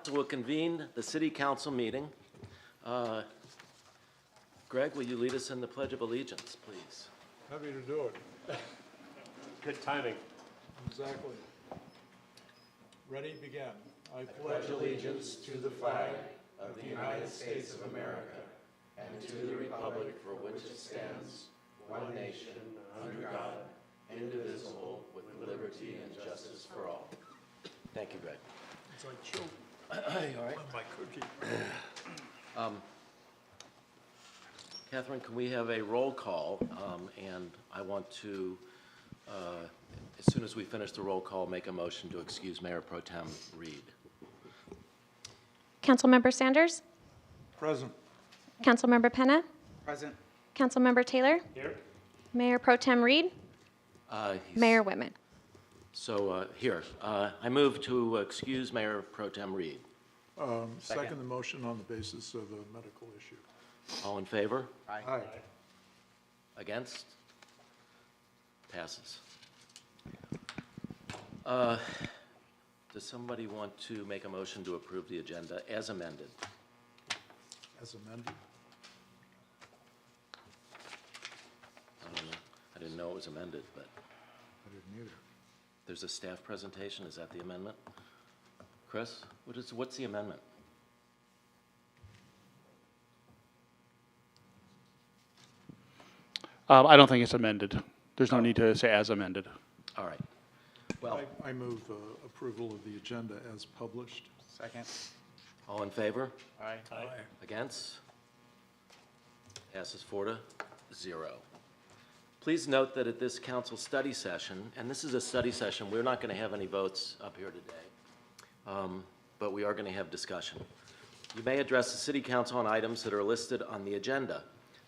Council will convene the City Council meeting. Greg, will you lead us in the Pledge of Allegiance, please? Happy to do it. Good timing. Exactly. Ready, begin. I pledge allegiance to the flag of the United States of America and to the republic for which it stands, one nation, under God, indivisible, with liberty and justice for all. Thank you, Greg. It's like children. All right. My cookie. Catherine, can we have a roll call? And I want to, as soon as we finish the roll call, make a motion to excuse Mayor Pro Tem Reed. Councilmember Sanders? Present. Councilmember Penna? Present. Councilmember Taylor? Here. Mayor Pro Tem Reed? Mayor Whitman? So here, I move to excuse Mayor Pro Tem Reed. Second the motion on the basis of a medical issue. All in favor? Aye. Against? Passes. Does somebody want to make a motion to approve the agenda as amended? As amended. I don't know. I didn't know it was amended, but I didn't either. there's a staff presentation. Is that the amendment? Chris, what's the amendment? I don't think it's amended. There's no need to say as amended. All right. Well, I move approval of the agenda as published. Second. all in favor? Aye. Against? Passes 4-0. Please note that at this council study session, and this is a study session, we're not going to have any votes up here today, but we are going to have discussion. You may address the City Council on items that are listed on the agenda.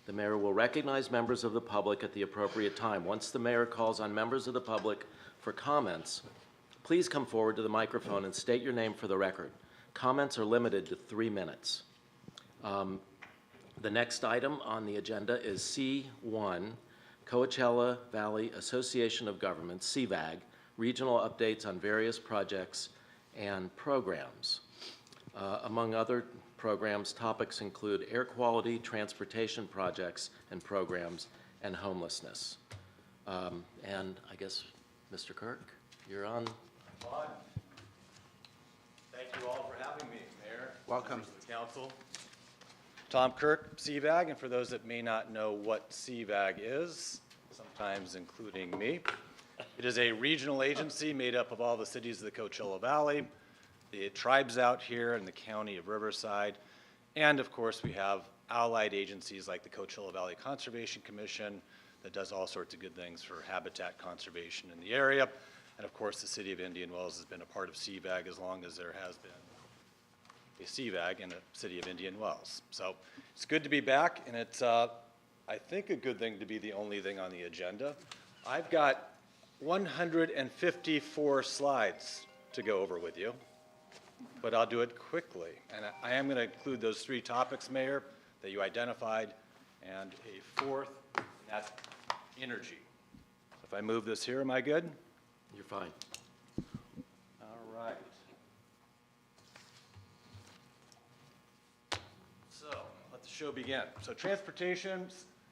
The mayor will recognize members of the public at the appropriate time. Once the mayor calls on members of the public for comments, please come forward to the microphone and state your name for the record. Comments are limited to 3 minutes. The next item on the agenda is C1, Coachella Valley Association of Governments, CVAG, regional updates on various projects and programs. Among other programs, topics include air quality, transportation projects and programs, and homelessness. And I guess, Mr. Kirk, you're on. On. Thank you all for having me, Mayor. Welcome. Members of the council. Tom Kirk, CVAG, and for those that may not know what CVAG is, sometimes including me, it is a regional agency made up of all the cities of the Coachella Valley, the tribes out here in the county of Riverside, and of course we have allied agencies like the Coachella Valley Conservation Commission that does all sorts of good things for habitat conservation in the area. And of course the city of Indian Wells has been a part of CVAG as long as there has been a CVAG in the city of Indian Wells. So it's good to be back, and it's I think a good thing to be the only thing on the agenda. I've got 154 slides to go over with you, but I'll do it quickly. And I am going to include those 3 topics, Mayor, that you identified, and a 4th, and that's energy. If I move this here, am I good? You're fine. All right. So let the show begin. So transportation,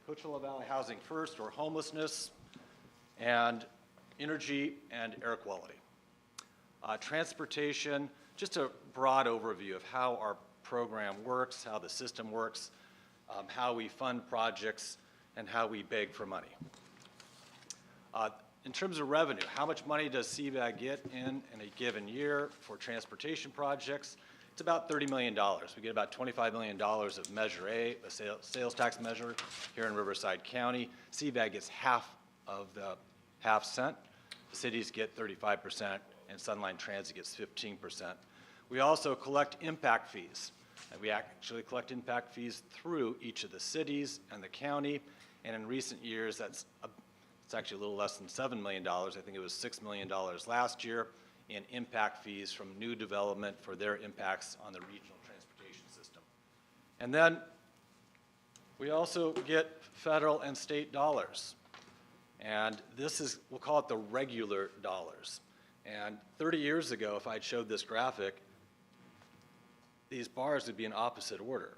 Coachella Valley Housing First, or homelessness, and energy and air quality. Transportation, just a broad overview of how our program works, how the system works, how we fund projects, and how we beg for money. In terms of revenue, how much money does CVAG get in a given year for transportation projects? It's about $30 million. We get about $25 million of Measure A, a sales tax measure here in Riverside County. CVAG gets half of the half cent. The cities get 35%, and Sunline Transit gets 15%. We also collect impact fees. And we actually collect impact fees through each of the cities and the county. And in recent years, it's actually a little less than $7 million. I think it was $6 million last year in impact fees from new development for their impacts on the regional transportation system. And then we also get federal and state dollars. And this is, we'll call it the regular dollars. And 30 years ago, if I'd showed this graphic, these bars would be in opposite order.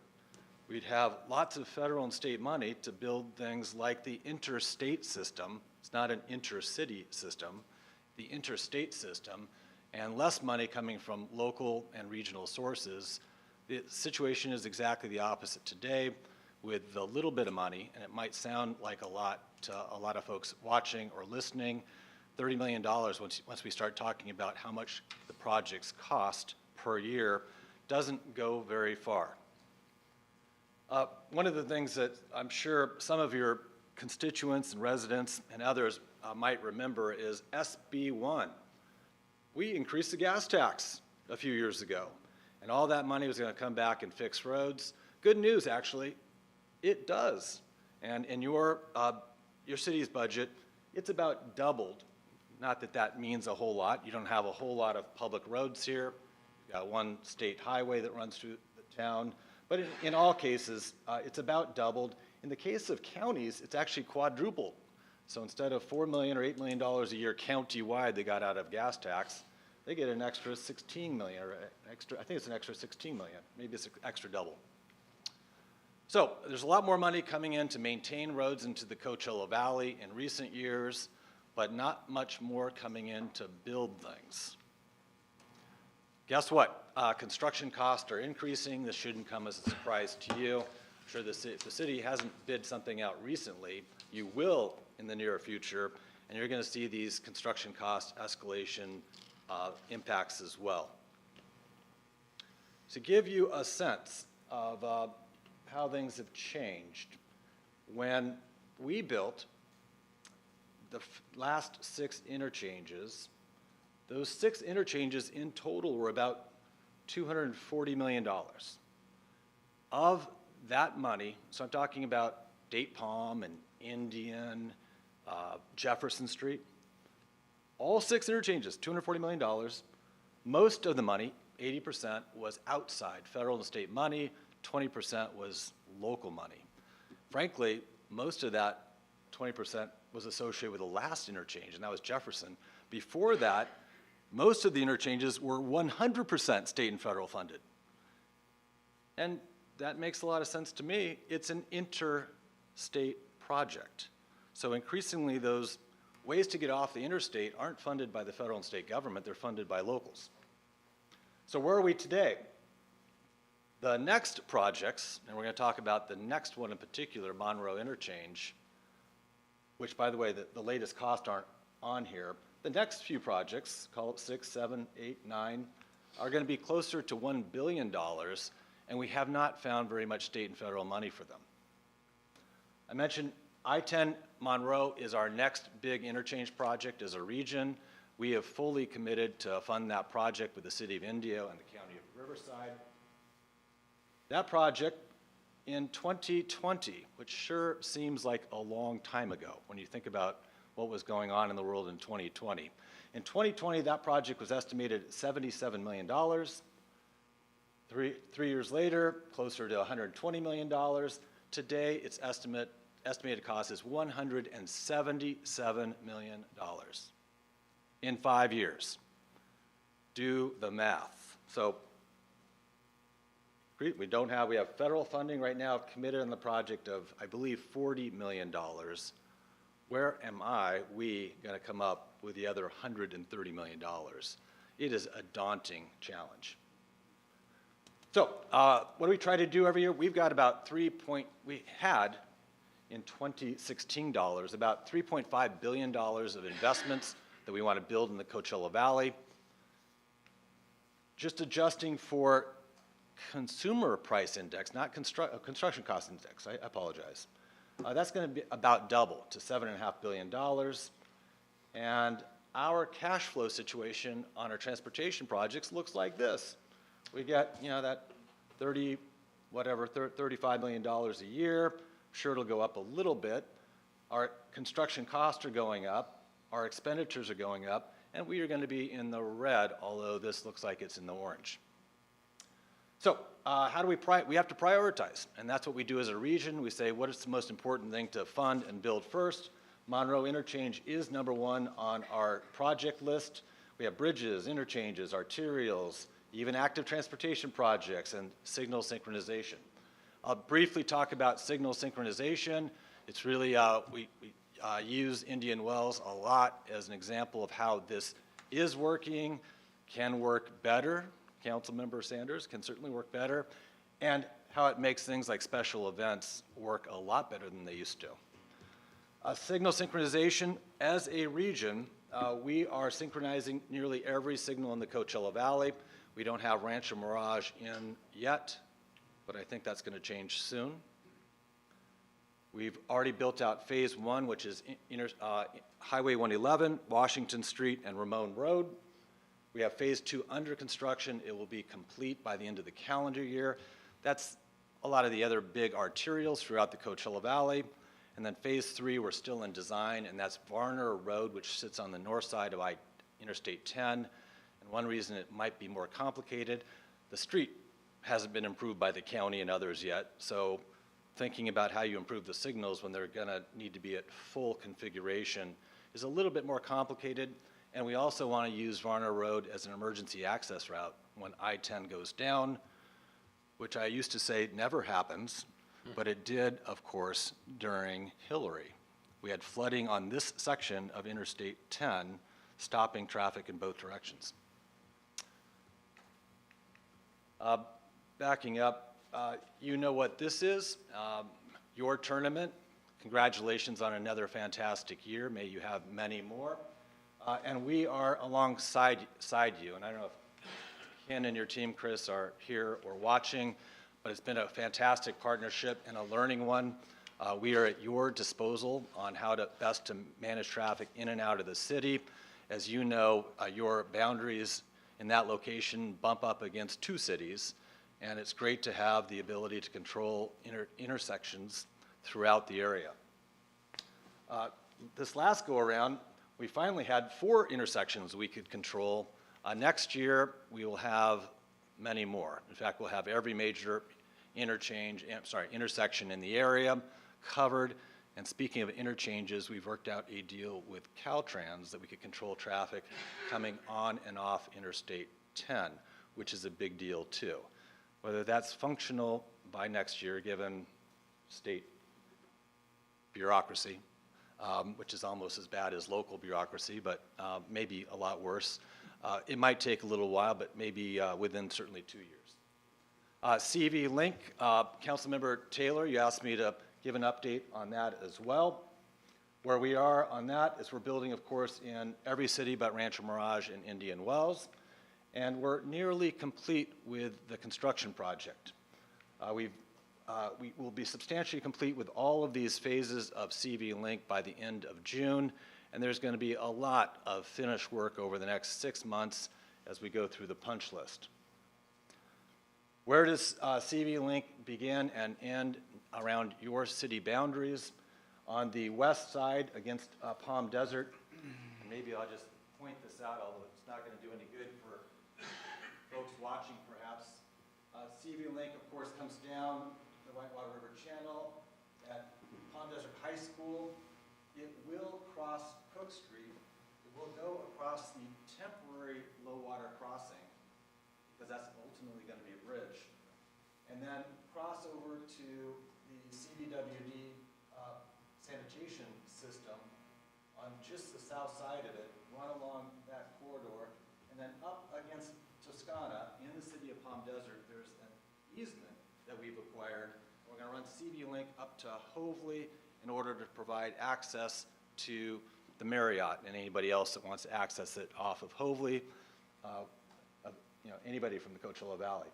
We'd have lots of federal and state money to build things like the interstate system. It's not an intercity system, the interstate system, and less money coming from local and regional sources. The situation is exactly the opposite today with the little bit of money, and it might sound like a lot to a lot of folks watching or listening. $30 million once we start talking about how much the projects cost per year doesn't go very far. One of the things that I'm sure some of your constituents and residents and others might remember is SB 1. We increased the gas tax a few years ago, and all that money was going to come back and fix roads. Good news, actually, it does. And in your city's budget, it's about doubled. Not that that means a whole lot. You don't have a whole lot of public roads here. You've got one state highway that runs through the town. But in all cases, it's about doubled. In the case of counties, it's actually quadrupled. So instead of $4 million or $8 million a year county-wide they got out of gas tax, they get an extra 16 million, or extra, I think it's an extra 16 million. Maybe it's an extra double. So there's a lot more money coming in to maintain roads into the Coachella Valley in recent years, but not much more coming in to build things. Guess what? Construction costs are increasing. This shouldn't come as a surprise to you. I'm sure if the city hasn't bid something out recently, you will in the near future, and you're going to see these construction cost escalation impacts as well. To give you a sense of how things have changed, when we built the last 6 interchanges, those 6 interchanges in total were about $240 million. Of that money, so I'm talking about Date Palm and Indian, Jefferson Street, all 6 interchanges, $240 million. Most of the money, 80%, was outside federal and state money, 20% was local money. Frankly, most of that 20% was associated with the last interchange, and that was Jefferson. Before that, most of the interchanges were 100% state and federal funded. And that makes a lot of sense to me. It's an interstate project. So increasingly, those ways to get off the interstate aren't funded by the federal and state government, they're funded by locals. So where are we today? The next projects, and we're going to talk about the next one in particular, Monroe Interchange, which, by the way, the latest costs aren't on here. The next few projects, call it 6, 7, 8, 9, are going to be closer to $1 billion, and we have not found very much state and federal money for them. I mentioned I-10 Monroe is our next big interchange project as a region. We have fully committed to fund that project with the City of Indio and the County of Riverside. That project in 2020, which sure seems like a long time ago when you think about what was going on in the world in 2020. In 2020, that project was estimated at $77 million. Three years later, closer to $120 million. Today, its estimated cost is $177 million in 5 years. Do the math. So we have federal funding right now committed on the project of, I believe, $40 million. Where am we going to come up with the other $130 million? It is a daunting challenge. So what do we try to do every year? We've got about we had in 2016 dollars, about $3.5 billion of investments that we want to build in the Coachella Valley. Just adjusting for consumer price index, not construction cost index, I apologize. That's going to be about double to $7.5 billion. And our cash flow situation on our transportation projects looks like this. We get, that $35 million a year. Sure, it'll go up a little bit. Our construction costs are going up. Our expenditures are going up. And we are going to be in the red, although this looks like it's in the orange. So how do we have to prioritize, and that's what we do as a region. We say, what is the most important thing to fund and build first? Monroe Interchange is #1 on our project list. We have bridges, interchanges, arterials, even active transportation projects and signal synchronization. I'll briefly talk about signal synchronization. It's really, we use Indian Wells a lot as an example of how this is working, can work better. Councilmember Sanders can certainly work better, and how it makes things like special events work a lot better than they used to. Signal synchronization, as a region, we are synchronizing nearly every signal in the Coachella Valley. We don't have Rancho Mirage in yet, but I think that's going to change soon. We've already built out phase 1, which is Highway 111, Washington Street, and Ramon Road. We have phase 2 under construction. It will be complete by the end of the calendar year. That's a lot of the other big arterials throughout the Coachella Valley. And then phase 3, we're still in design, and that's Varner Road, which sits on the north side of Interstate 10. And one reason it might be more complicated, the street hasn't been improved by the county and others yet. So thinking about how you improve the signals when they're gonna need to be at full configuration is a little bit more complicated. And we also want to use Varner Road as an emergency access route when I-10 goes down, which I used to say never happens, but it did, of course, during Hillary. We had flooding on this section of Interstate 10, stopping traffic in both directions. Backing up, you know what this is, your tournament. Congratulations on another fantastic year. May you have many more. And we are alongside you. And I don't know if Ken and your team, Chris, are here or watching, but it's been a fantastic partnership and a learning one. We are at your disposal on how to best to manage traffic in and out of the city. As you know, your boundaries in that location bump up against 2 cities, and it's great to have the ability to control intersections throughout the area. This last go-around, we finally had 4 intersections we could control. Next year, we will have many more. In fact, we'll have every major intersection in the area covered. And speaking of interchanges, we've worked out a deal with Caltrans that we could control traffic coming on and off Interstate 10, which is a big deal too. Whether that's functional by next year, given state bureaucracy, which is almost as bad as local bureaucracy, but maybe a lot worse. It might take a little while, but maybe within certainly 2 years. CV Link, Councilmember Taylor, you asked me to give an update on that as well. Where we are on that is we're building, of course, in every city but Rancho Mirage and Indian Wells, and we're nearly complete with the construction project. We will be substantially complete with all of these phases of CV Link by the end of June, and there's going to be a lot of finished work over the next 6 months as we go through the punch list. Where does CV Link begin and end around your city boundaries? On the west side against Palm Desert, and maybe I'll just point this out, although it's not going to do any good for folks watching perhaps. CV Link, of course, comes down the Whitewater River Channel at Palm Desert High School. It will cross Cook Street. It will go across the temporary low water crossing, because that's ultimately going to be a bridge, and then cross over to the CBWD sanitation system on just the south side of it, run along that corridor, and then up against Toscana in the city of Palm Desert, there's an easement that we've acquired. We're going to run CV Link up to Hoveley in order to provide access to the Marriott and anybody else that wants to access it off of Hoveley, anybody from the Coachella Valley.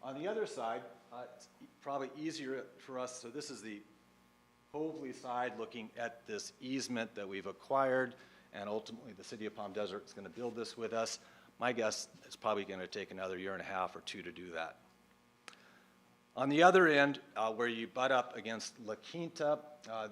On the other side, it's probably easier for us, so this is the Hoveley side looking at this easement that we've acquired, and ultimately the city of Palm Desert is going to build this with us. My guess is probably going to take another 1.5 years or 2 to do that. On the other end, where you butt up against La Quinta,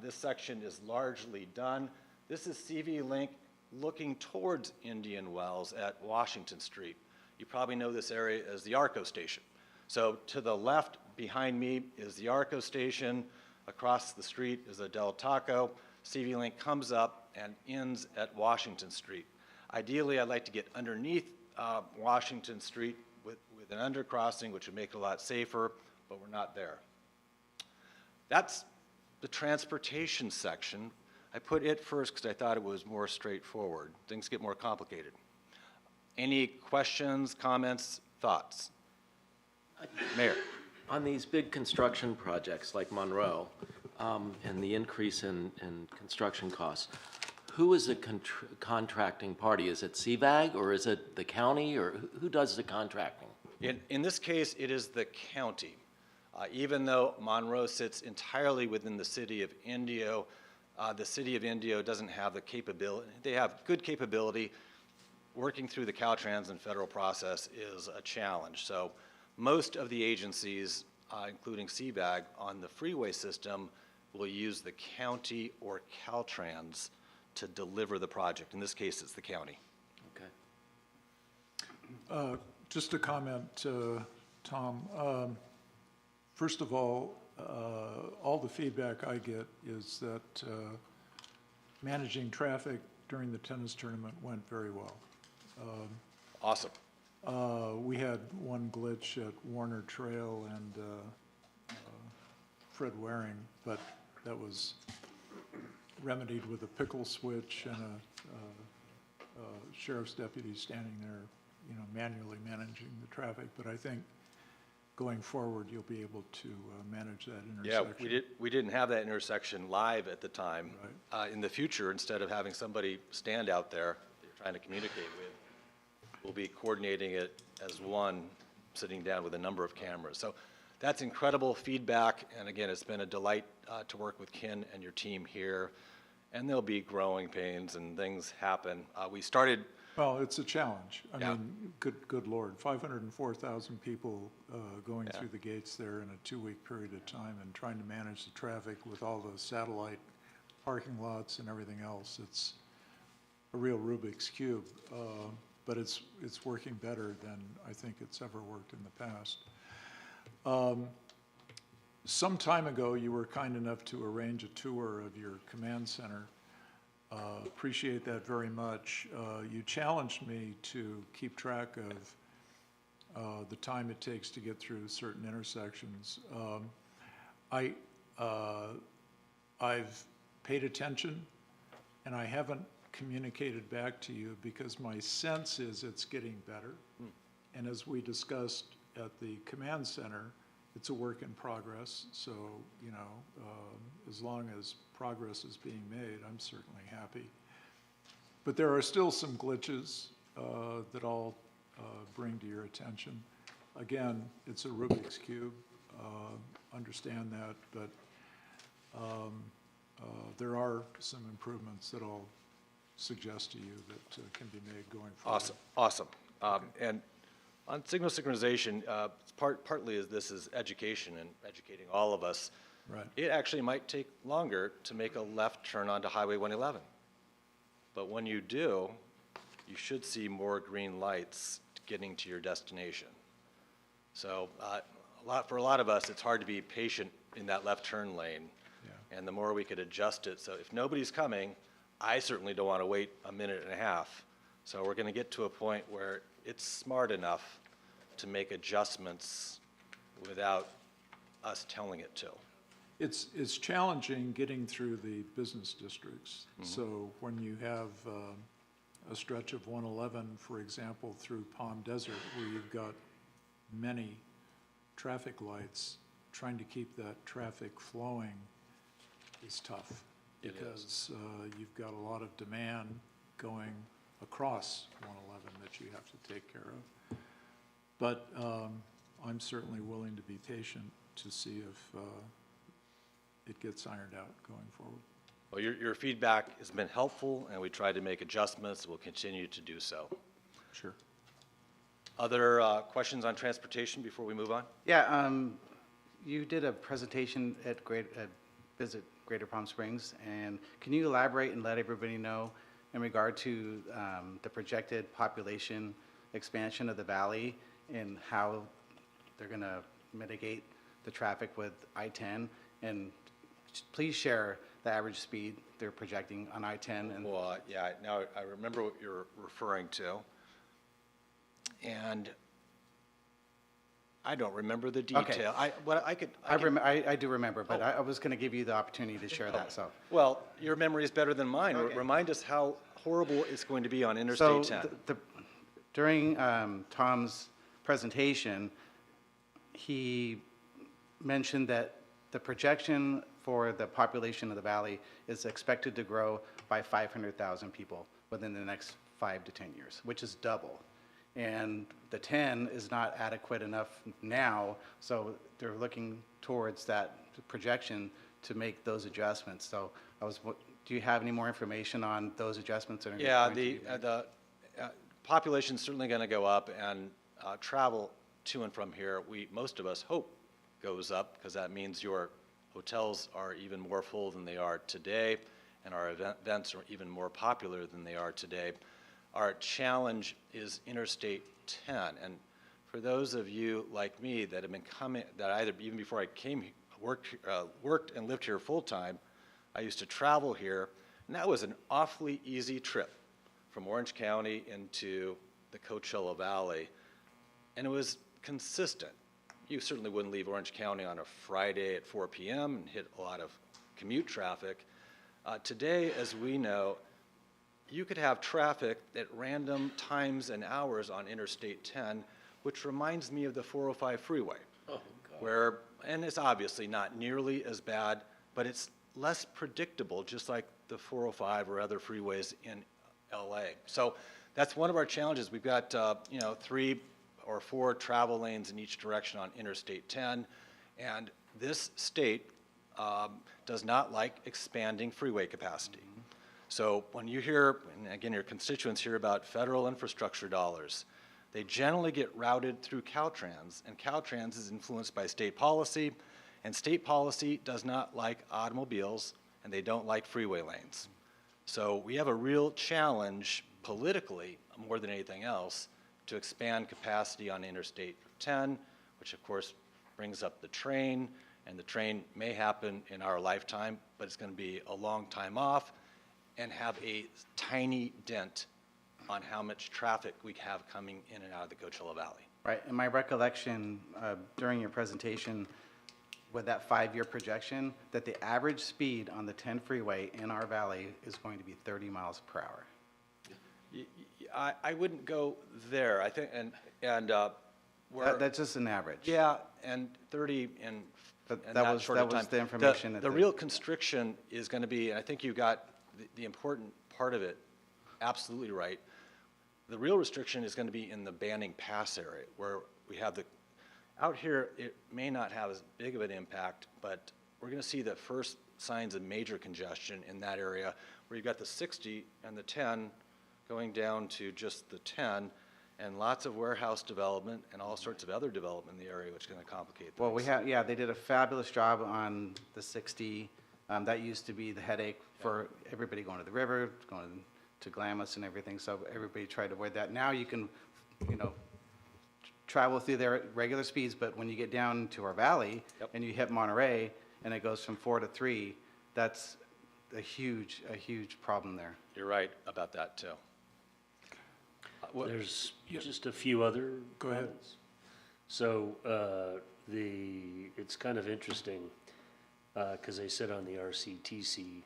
this section is largely done. This is CV Link looking towards Indian Wells at Washington Street. You probably know this area as the Arco Station. So to the left behind me is the Arco Station. Across the street is a Del Taco. CV Link comes up and ends at Washington Street. Ideally, I'd like to get underneath Washington Street with with an undercrossing, which would make it a lot safer, but we're not there. That's the transportation section. I put it first because I thought it was more straightforward. Things get more complicated. Any questions, comments, thoughts? Mayor? On these big construction projects like Monroe, and the increase in construction costs, who is the contracting party? Is it CVAG, or is it the county, or who does the contracting? In this case, it is the county. Even though Monroe sits entirely within the city of Indio, the city of Indio doesn't have the capability. They have good capability. Working through the Caltrans and federal process is a challenge. So most of the agencies, including CVAG, on the freeway system will use the county or Caltrans to deliver the project. In this case, it's the county. Okay. Just a comment, Tom. First of all the feedback I get is that managing traffic during the tennis tournament went very well. Awesome. We had one glitch at Warner Trail and Fred Waring, but that was remedied with a pickle switch and a sheriff's deputy standing there, manually managing the traffic. But I think going forward, you'll be able to manage that intersection. Yeah, we didn't have that intersection live at the time. Right. In the future, instead of having somebody stand out there that you're trying to communicate with, we'll be coordinating it as one, sitting down with a number of cameras. So that's incredible feedback, and again, it's been a delight to work with Ken and your team here. And there'll be growing pains and things happen. We started. Well, it's a challenge. I Yeah. mean, good Lord, 504,000 people going through the gates there in a 2-week period of time, and trying to manage the traffic with all the satellite parking lots and everything else. It's a real Rubik's Cube, but it's working better than I think it's ever worked in the past. Some time ago, you were kind enough to arrange a tour of your command center. Appreciate that very much. You challenged me to keep track of the time it takes to get through certain intersections. I've paid attention, and I haven't communicated back to you because my sense is it's getting better. And as we discussed at the command center, it's a work in progress. So, as long as progress is being made, I'm certainly happy. But there are still some glitches that I'll bring to your attention. Again, it's a Rubik's Cube, understand that, but there are some improvements that I'll suggest to you that can be made going forward. Awesome. And on signal synchronization, partly this is education and educating all of us. Right. It actually might take longer to make a left turn onto Highway 111. But when you do, you should see more green lights getting to your destination. So for a lot of us, it's hard to be patient in that left turn lane. Yeah. And the more we could adjust it. So if nobody's coming, I certainly don't want to wait a minute and a half. So we're going to get to a point where it's smart enough to make adjustments without us telling it to. It's challenging getting through the business districts. Mm-hmm. So when you have a stretch of 111, for example, through Palm Desert, where you've got many traffic lights, trying to keep that traffic flowing is tough. Because you've got a lot of demand going across 111 that you have to take care of. But I'm certainly willing to be patient to see if it gets ironed out going forward. Well, your feedback has been helpful, and we tried to make adjustments. We'll continue to do so. Sure. Other questions on transportation before we move on? Yeah, you did a presentation at Visit Greater Palm Springs, and can you elaborate and let everybody know in regard to the projected population expansion of the valley and how they're going to mitigate the traffic with I-10? And please share the average speed they're projecting on I-10. And well, yeah, now I remember what you're referring to. And I don't remember the detail. I do remember, but I was going to give you the opportunity to share that, so. Well, your memory is better than mine. Okay. Remind us how horrible it's going to be on So Interstate 10. during Tom's presentation, he mentioned that the projection for the population of the valley is expected to grow by 500,000 people within the next 5 to 10 years, which is double. And the 10 is not adequate enough now, so they're looking towards that projection to make those adjustments. So do you have any more information on those adjustments that are Yeah, going to be made? the population's certainly going to go up, and travel to and from here, most of us hope goes up, because that means your hotels are even more full than they are today, and our events are even more popular than they are today. Our challenge is Interstate 10, and for those of you like me that have been coming, that either even before I came, worked and lived here full-time, I used to travel here, and that was an awfully easy trip from Orange County into the Coachella Valley, and it was consistent. You certainly wouldn't leave Orange County on a Friday at 4 p.m. and hit a lot of commute traffic. Today, as we know, you could have traffic at random times and hours on Interstate 10, which reminds me of the 405 freeway. Oh, God. And it's obviously not nearly as bad, but it's less predictable, just like the 405 or other freeways in LA. So that's one of our challenges. We've got 3 or 4 travel lanes in each direction on Interstate 10, and this state does not like expanding freeway capacity. So when you hear, and again, your constituents hear about federal infrastructure dollars, they generally get routed through Caltrans, and Caltrans is influenced by state policy, and state policy does not like automobiles, and they don't like freeway lanes. So we have a real challenge politically, more than anything else, to expand capacity on Interstate 10, which of course brings up the train, and the train may happen in our lifetime, but it's going to be a long time off and have a tiny dent on how much traffic we have coming in and out of the Coachella Valley. Right, in my recollection, during your presentation, with that 5-year projection, that the average speed on the 10 freeway in our valley is going to be 30 miles per hour. I wouldn't go there. I think, That's just an average. yeah, and 30 in That was the information. The real constriction is going to be, and I think you got the important part of it absolutely right. The real restriction is going to be in the Banning Pass area, where we have out here, it may not have as big of an impact, but we're going to see the first signs of major congestion in that area, where you've got the 60 and the 10 going down to just the 10, and lots of warehouse development and all sorts of other development in the area, which is going to complicate things. Well, they did a fabulous job on the 60. That used to be the headache for everybody going to the river, going to Glamis and everything, so everybody tried to avoid that. Now you can, travel through their regular speeds, but when you get down to our valley and you hit Monterey and it goes from 4 to 3, that's a huge problem there. You're right about that, too. There's just a few other Go ahead. comments. So it's kind of interesting because I sit on the RCTC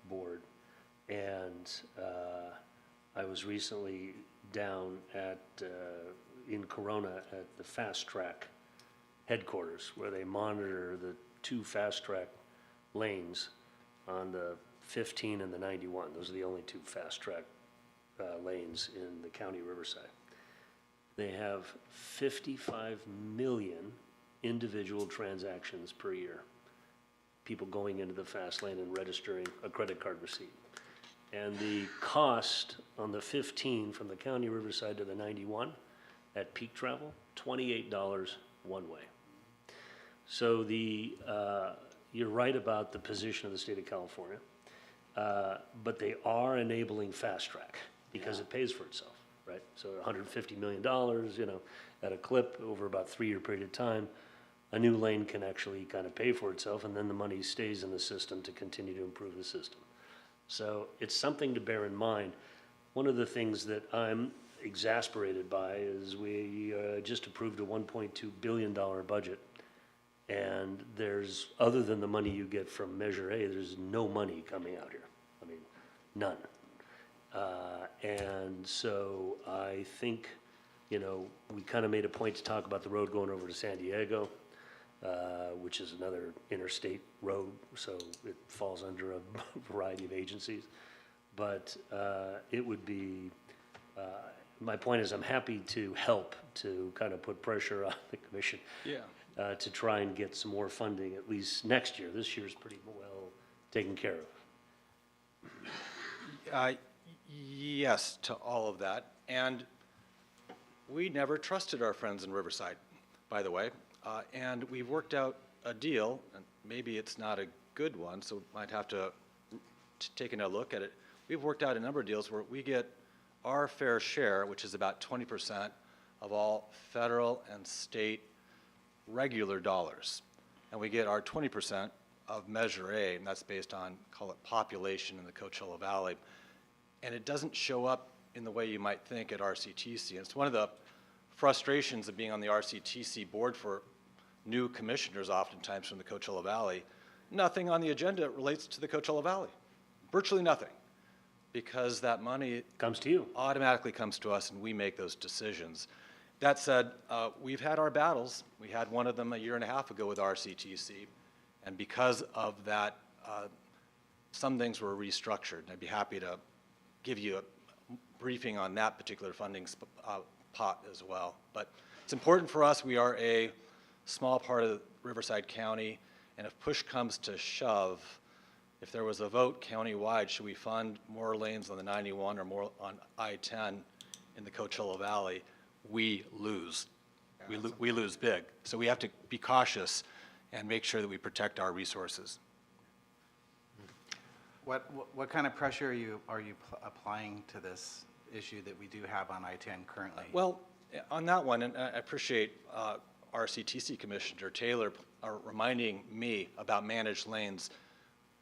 board, and I was recently down in Corona at the Fast Track headquarters, where they monitor the 2 fast track lanes on the 15 and the 91. Those are the only 2 fast track lanes in the county Riverside. They have 55 million individual transactions per year. People going into the fast lane and registering a credit card receipt. And the cost on the 15 from the county Riverside to the 91 at peak travel, $28 one way. So you're right about the position of the state of California, but they are enabling fast track because it pays for itself, right? So $150 million, at a clip over about a 3-year period of time, a new lane can actually kind of pay for itself, and then the money stays in the system to continue to improve the system. So it's something to bear in mind. One of the things that I'm exasperated by is we just approved a $1.2 billion budget. And there's, other than the money you get from Measure A, there's no money coming out here. I mean, none. And so I think, you know, we kind of made a point to talk about the road going over to San Diego, which is another interstate road, so it falls under a variety of agencies. But it would be, my point is I'm happy to help to kind of put pressure on the commission. Yeah. To try and get some more funding at least next year. This year's pretty well taken care of. Yes to all of that. And we never trusted our friends in Riverside, by the way. And we've worked out a deal, and maybe it's not a good one, so might have to take another look at it. We've worked out a number of deals where we get our fair share, which is about 20% of all federal and state regular dollars. And we get our 20% of Measure A, and that's based on, call it population in the Coachella Valley. And it doesn't show up in the way you might think at RCTC. And it's one of the frustrations of being on the RCTC board for new commissioners oftentimes from the Coachella Valley. Nothing on the agenda relates to the Coachella Valley. Virtually nothing. Because that money Comes to you. automatically comes to us and we make those decisions. That said, we've had our battles. We had one of them a year and a half ago with RCTC. And because of that, some things were restructured. And I'd be happy to give you a briefing on that particular funding pot as well. But it's important for us. We are a small part of Riverside County. And if push comes to shove, if there was a vote countywide, should we fund more lanes on the 91 or more on I-10 in the Coachella Valley, we lose. We lose big. So we have to be cautious and make sure that we protect our resources. What kind of pressure are you applying to this issue that we do have on I-10 currently? Well, on that one, and I appreciate RCTC Commissioner Taylor reminding me about managed lanes.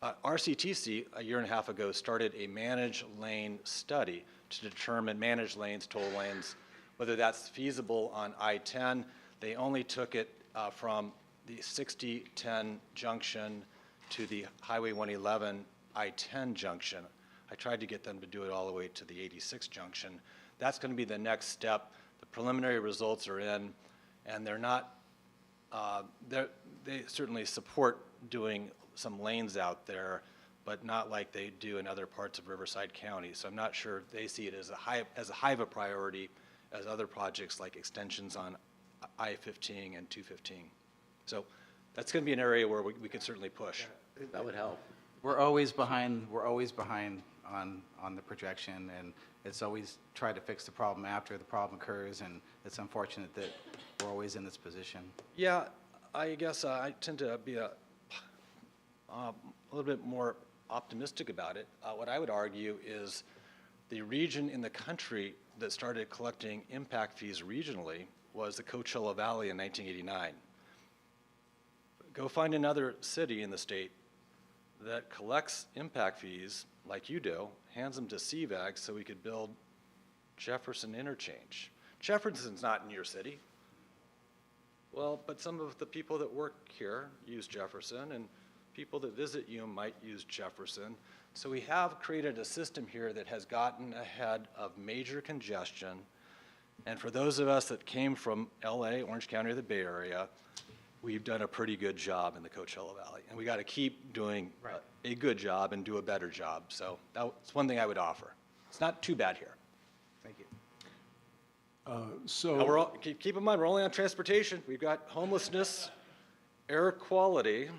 RCTC, a year and a half ago, started a managed lane study to determine managed lanes, toll lanes, whether that's feasible on I-10. They only took it from the 6010 junction to the Highway 111 I-10 junction. I tried to get them to do it all the way to the 86 junction. That's going to be the next step. The preliminary results are in, and they're not, they certainly support doing some lanes out there, but not like they do in other parts of Riverside County. So I'm not sure they see it as a high of a priority as other projects like extensions on I-15 and 215. So that's going to be an area where we could certainly push. That would help. We're always behind on the projection, and it's always try to fix the problem after the problem occurs, and it's unfortunate that we're always in this position. Yeah, I guess I tend to be a little bit more optimistic about it. What I would argue is the region in the country that started collecting impact fees regionally was the Coachella Valley in 1989. Go find another city in the state that collects impact fees like you do, hands them to CVAG so we could build Jefferson Interchange. Jefferson's not in your city. Well, but some of the people that work here use Jefferson, and people that visit you might use Jefferson. So we have created a system here that has gotten ahead of major congestion. And for those of us that came from LA, Orange County, or the Bay Area, we've done a pretty good job in the Coachella Valley. And we got to keep doing a good job and do a better job. So that's one thing I would offer. It's not too bad here. Thank you. So Keep in mind, we're only on transportation. We've got homelessness, air quality,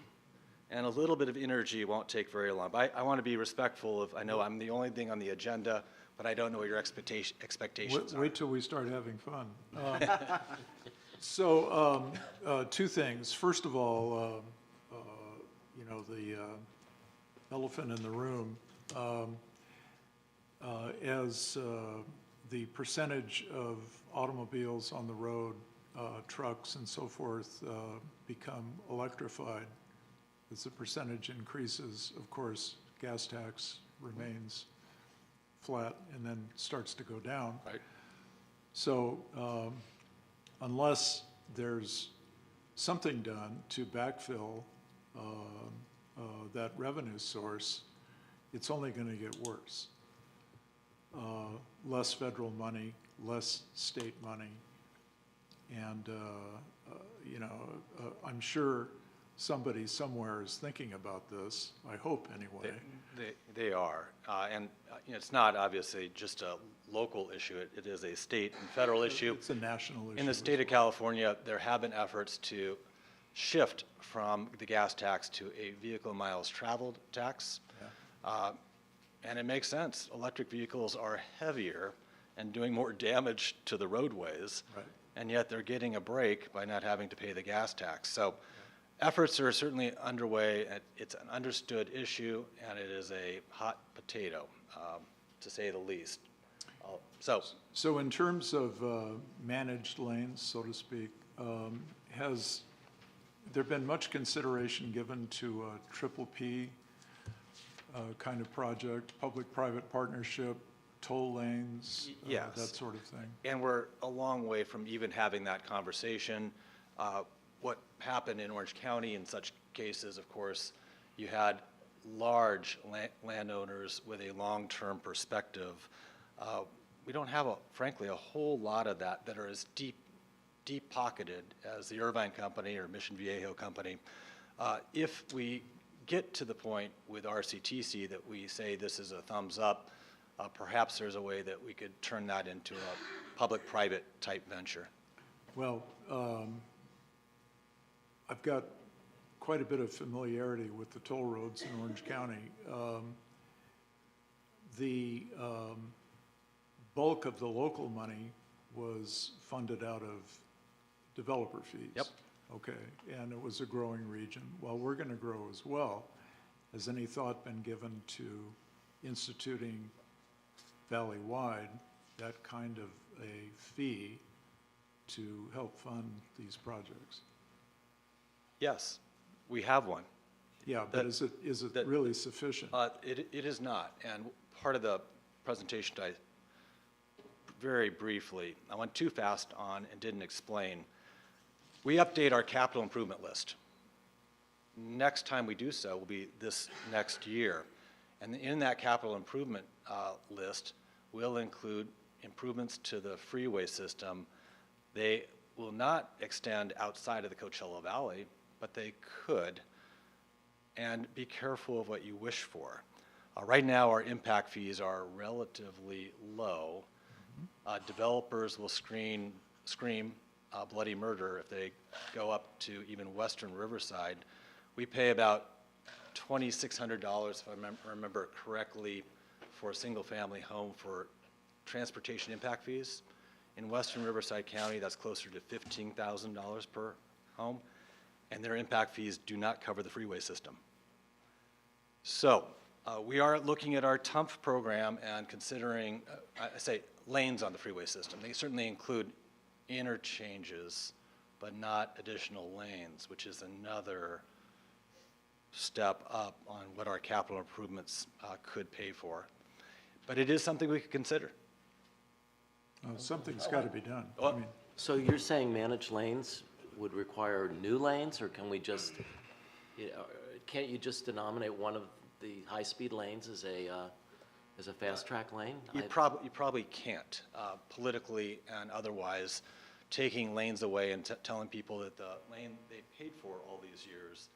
and a little bit of energy won't take very long. But I want to be respectful of, I know I'm the only thing on the agenda, but I don't know what your expectations are. wait till we start having fun. So two things. First of all, you know, the elephant in the room, as the percentage of automobiles on the road, trucks and so forth, become electrified, as the percentage increases, of course, gas tax remains flat and then starts to go down. Right. So unless there's something done to backfill that revenue source, it's only going to get worse. Less federal money, less state money. And, I'm sure somebody somewhere is thinking about this, I hope anyway. They are, it's not obviously just a local issue, it is a state and federal issue. It's a national issue. In the state of California, there have been efforts to shift from the gas tax to a vehicle miles traveled tax. And it makes sense. Electric vehicles are heavier and doing more damage to the roadways. Right. And yet they're getting a break by not having to pay the gas tax. So efforts are certainly underway. It's an understood issue, and it is a hot potato, to say the least. So in terms of managed lanes, so to speak, has there been much consideration given to a triple P kind of project, public-private partnership, toll lanes, Yes. that sort of thing? And we're a long way from even having that conversation. What happened in Orange County in such cases, of course, you had large landowners with a long-term perspective. We don't have, frankly, a whole lot of that are as deep-pocketed as the Irvine Company or Mission Viejo Company. If we get to the point with RCTC that we say this is a thumbs up, perhaps there's a way that we could turn that into a public-private type venture. Well, I've got quite a bit of familiarity with the toll roads in Orange County. The bulk of the local money was funded out of developer fees. Yep. Okay, and it was a growing region. Well, we're going to grow as well. Has any thought been given to instituting valley-wide that kind of a fee to help fund these projects? Yes, we have one. Yeah, but is it really sufficient? It is not, and part of the presentation very briefly, I went too fast on and didn't explain. We update our capital improvement list. Next time we do so will be this next year. And in that capital improvement list, we'll include improvements to the freeway system. They will not extend outside of the Coachella Valley, but they could. And be careful of what you wish for. Right now, our impact fees are relatively low. Developers will scream bloody murder if they go up to even western Riverside. We pay about $2,600, if I remember correctly, for a single-family home for transportation impact fees. In western Riverside County, that's closer to $15,000 per home, and their impact fees do not cover the freeway system. So we are looking at our TUMF program and considering, I say, lanes on the freeway system. They certainly include interchanges, but not additional lanes, which is another step up on what our capital improvements could pay for. But it is something we could consider. Something's got to be done. I Well, mean, So you're saying managed lanes would require new lanes, or can we just, can't you just denominate one of the high-speed lanes as a fast-track lane? You probably can't, politically and otherwise, taking lanes away and telling people that the lane they paid for all these years,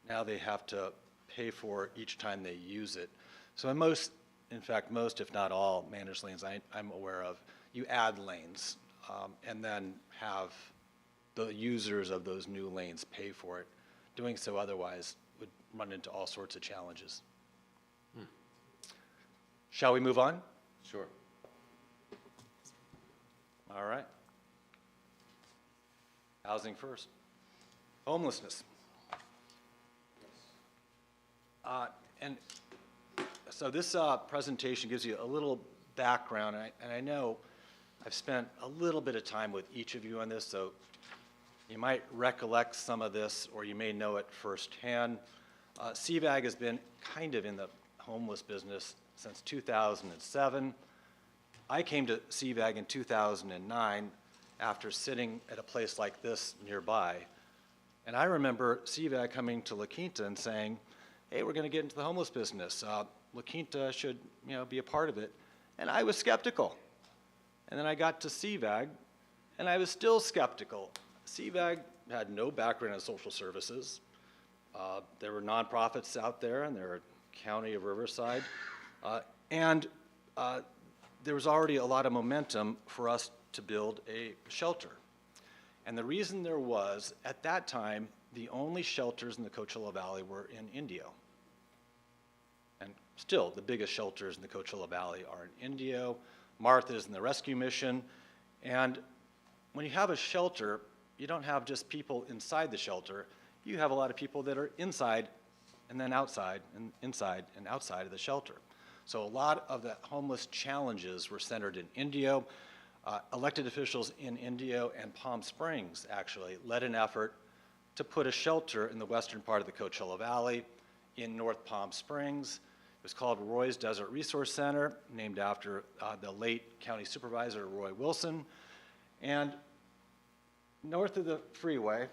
now they have to pay for each time they use it. So in fact, most, if not all, managed lanes I'm aware of, you add lanes and then have the users of those new lanes pay for it. Doing so otherwise would run into all sorts of challenges. Shall we move on? Sure. All right. Housing first. Homelessness. And so this presentation gives you a little background, and I know I've spent a little bit of time with each of you on this, so you might recollect some of this, or you may know it firsthand. CVAG has been kind of in the homeless business since 2007. I came to CVAG in 2009 after sitting at a place like this nearby. And I remember CVAG coming to La Quinta and saying, hey, we're going to get into the homeless business. La Quinta should, be a part of it. And I was skeptical. And then I got to CVAG, and I was still skeptical. CVAG had no background in social services. There were nonprofits out there, and there were County of Riverside. And there was already a lot of momentum for us to build a shelter. And the reason there was, at that time, the only shelters in the Coachella Valley were in Indio. And still, the biggest shelters in the Coachella Valley are in Indio. Martha's and the Rescue Mission. And when you have a shelter, you don't have just people inside the shelter. You have a lot of people that are inside and then outside and inside and outside of the shelter. So a lot of the homeless challenges were centered in Indio. Elected officials in Indio and Palm Springs actually led an effort to put a shelter in the western part of the Coachella Valley in North Palm Springs. It was called Roy's Desert Resource Center, named after the late county supervisor, Roy Wilson. And north of the freeway,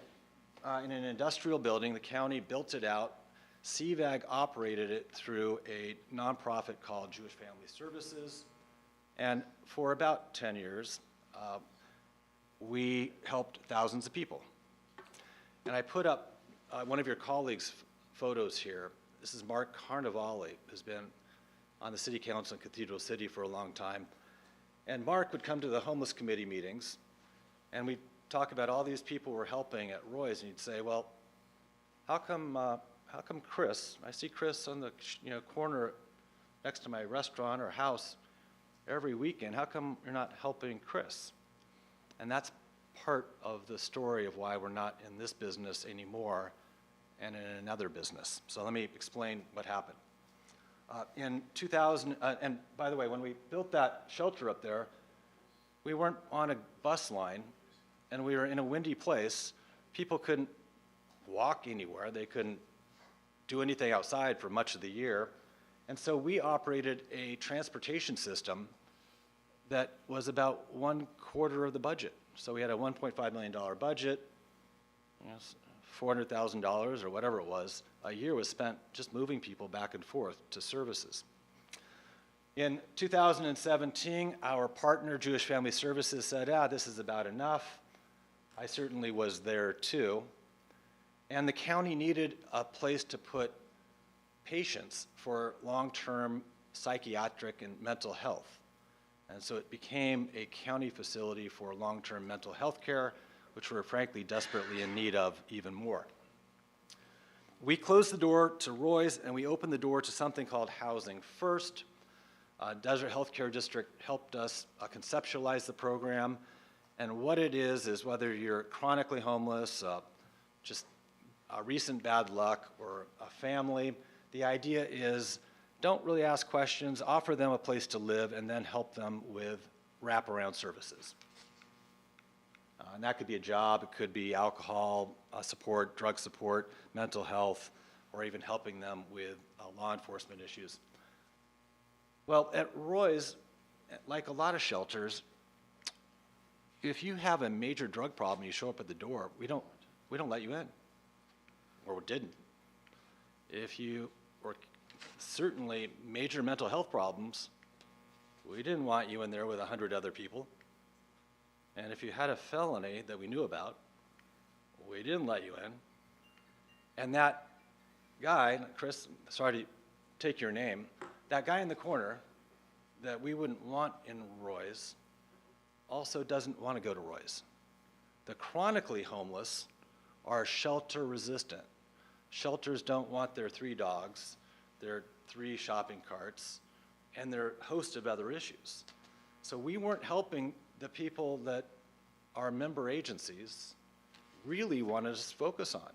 in an industrial building, the county built it out. CVAG operated it through a nonprofit called Jewish Family Services. And for about 10 years, we helped thousands of people. And I put up one of your colleagues' photos here. This is Mark Carnevale, who's been on the city council in Cathedral City for a long time. And Mark would come to the homeless committee meetings, and we'd talk about all these people we're helping at Roy's, and he'd say, well, how come Chris, I see Chris on the corner next to my restaurant or house every weekend, how come you're not helping Chris? And that's part of the story of why we're not in this business anymore and in another business. So let me explain what happened. In 2000, and by the way, when we built that shelter up there, we weren't on a bus line, and we were in a windy place. People couldn't walk anywhere. They couldn't do anything outside for much of the year. And so we operated a transportation system that was about 1/4 of the budget. So we had a $1.5 million budget, $400,000 or whatever it was, a year was spent just moving people back and forth to services. In 2017, our partner, Jewish Family Services, said, this is about enough. I certainly was there too. And the county needed a place to put patients for long-term psychiatric and mental health. And so it became a county facility for long-term mental health care, which we're frankly desperately in need of even more. We closed the door to Roy's, and we opened the door to something called Housing First. Desert Healthcare District helped us conceptualize the program. And what it is whether you're chronically homeless, just recent bad luck, or a family, the idea is don't really ask questions, offer them a place to live, and then help them with wraparound services. And that could be a job, it could be alcohol support, drug support, mental health, or even helping them with law enforcement issues. Well, at Roy's, like a lot of shelters, if you have a major drug problem, you show up at the door, we don't let you in, or didn't. If you were certainly major mental health problems, we didn't want you in there with 100 other people. And if you had a felony that we knew about, we didn't let you in. And that guy, Chris, sorry to take your name, that guy in the corner that we wouldn't want in Roy's also doesn't want to go to Roy's. The chronically homeless are shelter resistant. Shelters don't want their 3 dogs, their 3 shopping carts, and their host of other issues. So we weren't helping the people that our member agencies really wanted us to focus on.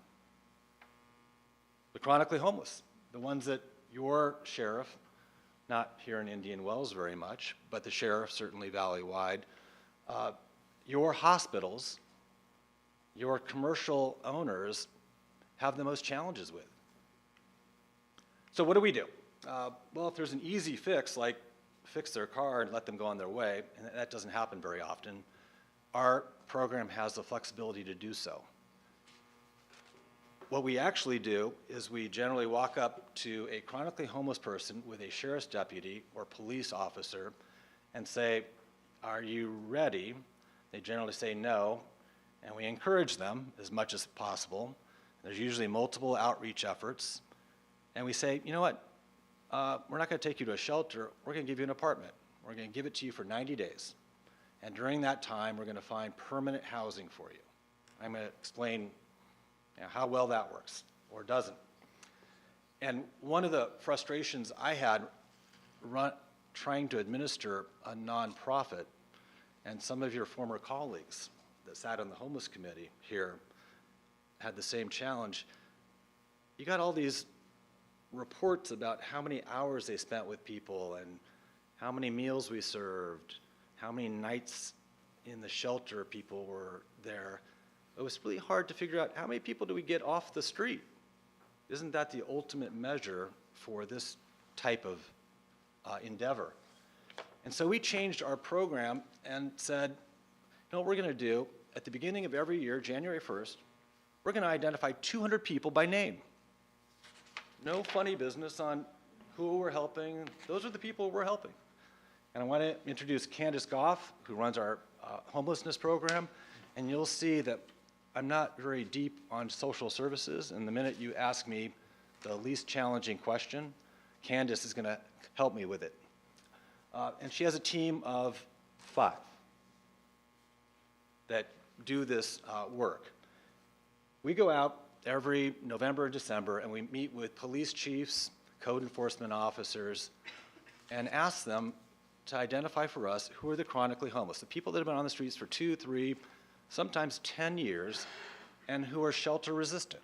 The chronically homeless, the ones that your sheriff, not here in Indian Wells very much, but the sheriff certainly valley-wide, your hospitals, your commercial owners have the most challenges with. So what do we do? Well, if there's an easy fix like fix their car and let them go on their way, and that doesn't happen very often, our program has the flexibility to do so. What we actually do is we generally walk up to a chronically homeless person with a sheriff's deputy or police officer and say, "Are you ready?" They generally say no, and we encourage them as much as possible. There's usually multiple outreach efforts, and we say, "You know what? We're not going to take you to a shelter. We're going to give you an apartment. We're going to give it to you for 90 days. And during that time, we're going to find permanent housing for you." I'm going to explain how well that works or doesn't. And one of the frustrations I had trying to administer a nonprofit, and some of your former colleagues that sat on the homeless committee here had the same challenge. You got all these reports about how many hours they spent with people and how many meals we served, how many nights in the shelter people were there. It was really hard to figure out how many people do we get off the street? Isn't that the ultimate measure for this type of endeavor? And so we changed our program and said, you know what we're going to do? At the beginning of every year, January 1st, we're going to identify 200 people by name. No funny business on who we're helping. Those are the people we're helping. And I want to introduce Candace Goff, who runs our homelessness program. And you'll see that I'm not very deep on social services. And the minute you ask me the least challenging question, Candace is going to help me with it. And she has a team of 5 that do this work. We go out every November and December, and we meet with police chiefs, code enforcement officers, and ask them to identify for us who are the chronically homeless, the people that have been on the streets for 2, 3, sometimes 10 years, and who are shelter resistant.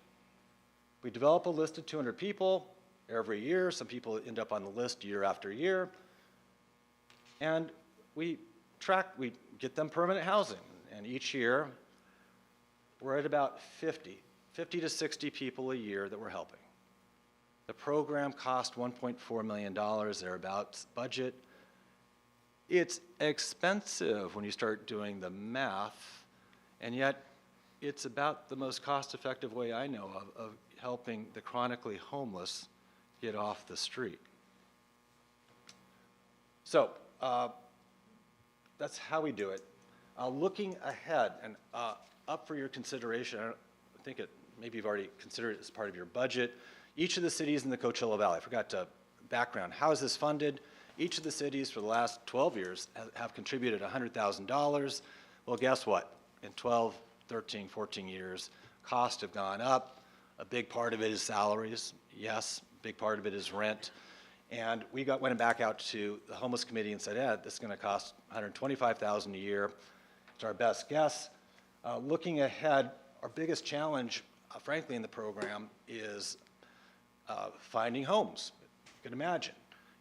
We develop a list of 200 people every year. Some people end up on the list year after year. And we get them permanent housing. And each year, we're at about 50 to 60 people a year that we're helping. The program cost $1.4 million, thereabouts, budget. It's expensive when you start doing the math, and yet it's about the most cost-effective way I know of helping the chronically homeless get off the street. So that's how we do it. Looking ahead and up for your consideration, I think maybe you've already considered it as part of your budget. Each of the cities in the Coachella Valley, I forgot to background, how is this funded? Each of the cities for the last 12 years have contributed $100,000. Well, guess what? In 12, 13, 14 years, costs have gone up. A big part of it is salaries. Yes, a big part of it is rent. And we went back out to the homeless committee and said, this is going to cost $125,000 a year. It's our best guess. Looking ahead, our biggest challenge, frankly, in the program is finding homes, you can imagine.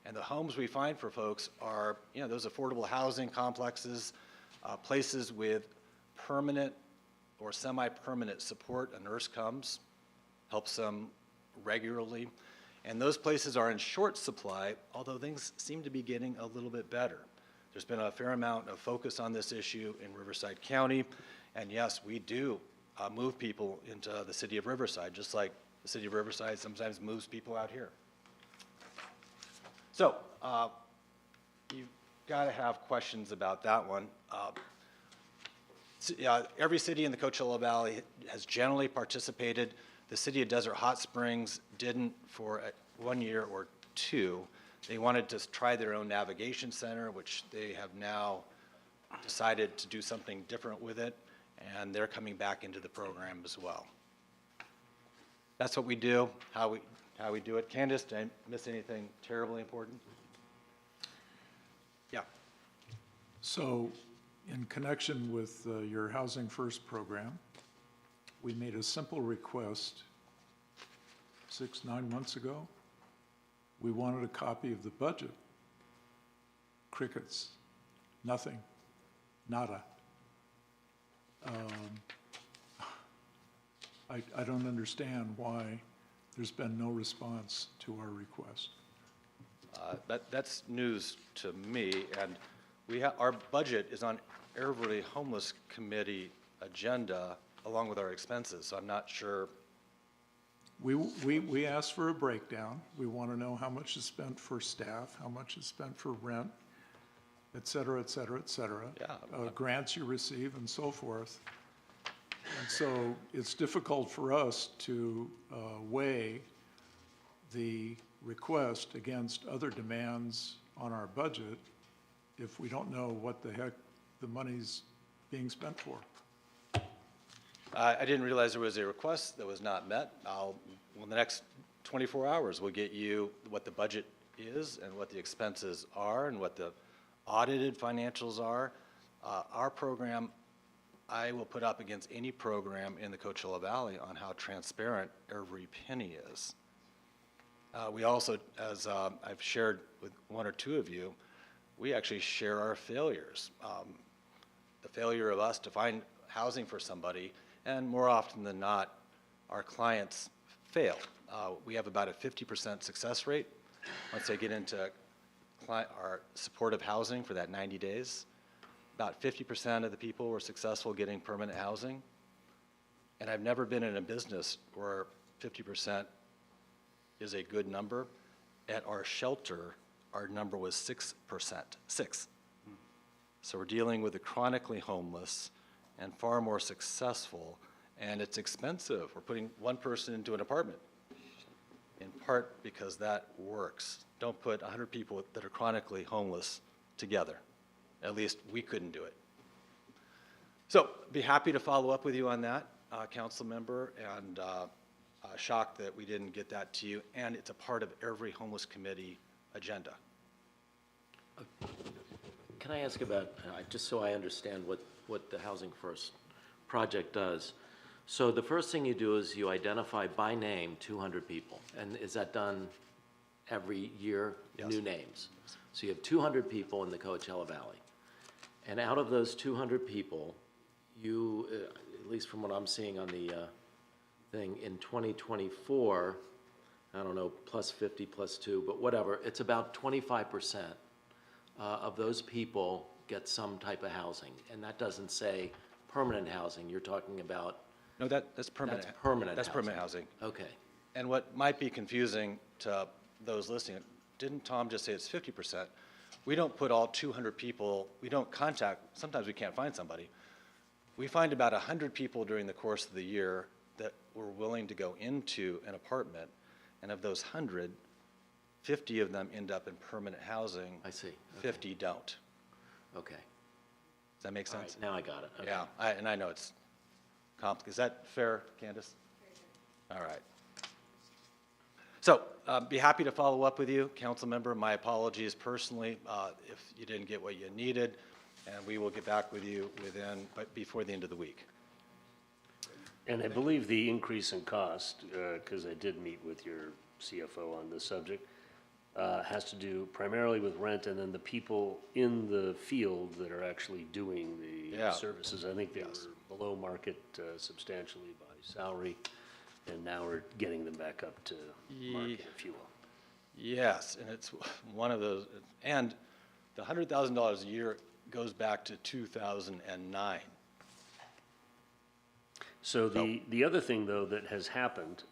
And the homes we find for folks are, those affordable housing complexes, places with permanent or semi-permanent support. A nurse comes, helps them regularly. And those places are in short supply, although things seem to be getting a little bit better. There's been a fair amount of focus on this issue in Riverside County. And yes, we do move people into the city of Riverside, just like the city of Riverside sometimes moves people out here. So you've got to have questions about that one. Every city in the Coachella Valley has generally participated. The city of Desert Hot Springs didn't for 1 year or 2. They wanted to try their own navigation center, which they have now decided to do something different with it, and they're coming back into the program as well. That's what we do, how we do it. Candace, did I miss anything terribly important? Yeah. So in connection with your Housing First program, we made a simple request 6-9 months ago. We wanted a copy of the budget. Crickets, nothing, nada. I don't understand why there's been no response to our request. That's news to me, and our budget is on every homeless committee agenda along with our expenses, so I'm not sure. We asked for a breakdown. We want to know how much is spent for staff, how much is spent for rent, et cetera, et cetera, et cetera. Yeah. Grants you receive and so forth. And so it's difficult for us to weigh the request against other demands on our budget if we don't know what the heck the money's being spent for. I didn't realize there was a request that was not met. In the next 24 hours, we'll get you what the budget is and what the expenses are and what the audited financials are. Our program, I will put up against any program in the Coachella Valley on how transparent every penny is. We also, as I've shared with one or two of you, we actually share our failures. The failure of us to find housing for somebody, and more often than not, our clients fail. We have about a 50% success rate once they get into our supportive housing for that 90 days. About 50% of the people were successful getting permanent housing. And I've never been in a business where 50% is a good number. At our shelter, our number was 6%, 6. So we're dealing with the chronically homeless and far more successful, and it's expensive. We're putting one person into an apartment, in part because that works. Don't put 100 people that are chronically homeless together. At least we couldn't do it. So be happy to follow up with you on that, council member, and shocked that we didn't get that to you, and it's a part of every homeless committee agenda. Can I ask about, just so I understand what the Housing First project does? So the first thing you do is you identify by name 200 people. And is that done every year? Yes. New names. So you have 200 people in the Coachella Valley. And out of those 200 people, you, at least from what I'm seeing on the thing, in 2024, I don't know, plus 50, plus 2, but whatever, it's about 25% of those people get some type of housing. And that doesn't say permanent housing. You're talking about... No, that's permanent. That's permanent That's housing. permanent housing. Okay. And what might be confusing to those listening, didn't Tom just say it's 50%? We don't put all 200 people, we don't contact, sometimes we can't find somebody. We find about 100 people during the course of the year that were willing to go into an apartment, and of those 100, 50 of them end up in permanent housing. I see. Okay. 50 don't. Okay. Does that make All right, sense? now I got it. Okay. Yeah, and I know it's complicated. Is that fair, Candace? All right. So, be happy to follow up with you, council member. My apologies personally if you didn't get what you needed, and we will get back with you before the end of the week. And I believe the increase in cost, because I did meet with your CFO on this subject, has to do primarily with rent and then the people in the field that are actually doing the services. I think they were below market substantially by salary, and now we're getting them back up to market, if you will. Yes, and it's one of those, and the $100,000 a year goes back to 2009. So the other thing, though, that has happened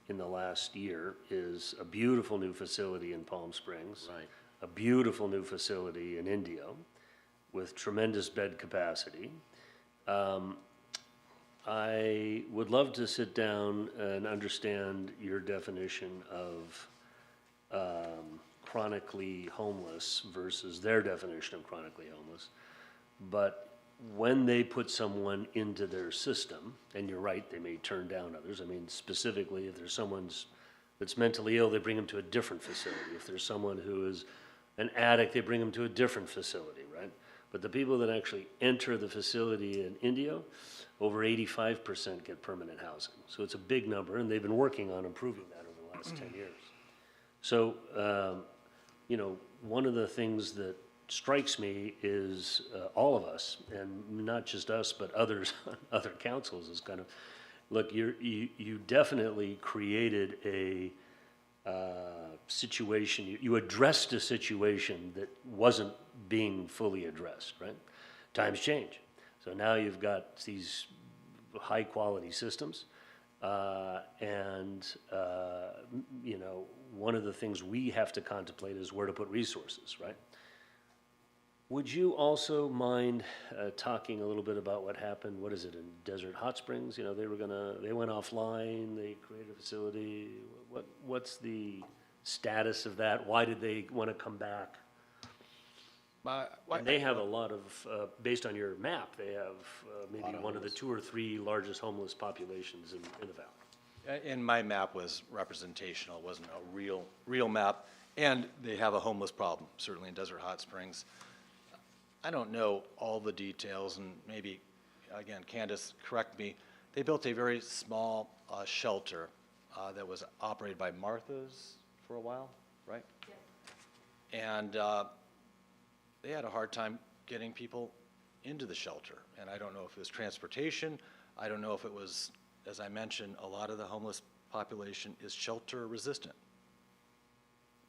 in the last year is a beautiful new facility in Palm Springs. Right. A beautiful new facility in Indio with tremendous bed capacity. I would love to sit down and understand your definition of chronically homeless versus their definition of chronically homeless. But when they put someone into their system, and you're right, they may turn down others. I mean, specifically, if there's someone that's mentally ill, they bring them to a different facility. If there's someone who is an addict, they bring them to a different facility, right? But the people that actually enter the facility in Indio, over 85% get permanent housing. So it's a big number, and they've been working on improving that over the last 10 years. So, you know, one of the things that strikes me is all of us, and not just us, but others, other councils, is kind of, look, you definitely created situation, you addressed a situation that wasn't being fully addressed, right? Times change. So now you've got these high-quality systems, and you know, one of the things we have to contemplate is where to put resources, right? Would you also mind talking a little bit about what happened, what is it, in Desert Hot Springs? You know, they went offline, they created a facility. What's the status of that? Why did they want to come back? And they have a lot of, based on your map, they have maybe one of the 2 or 3 largest homeless populations in the valley. And my map was representational, it wasn't a real map. And they have a homeless problem, certainly in Desert Hot Springs. I don't know all the details, and maybe, again, Candace, correct me. They built a very small shelter that was operated by Martha's for a while, right? Yes. And they had a hard time getting people into the shelter. And I don't know if it was transportation. I don't know if it was, as I mentioned, a lot of the homeless population is shelter resistant.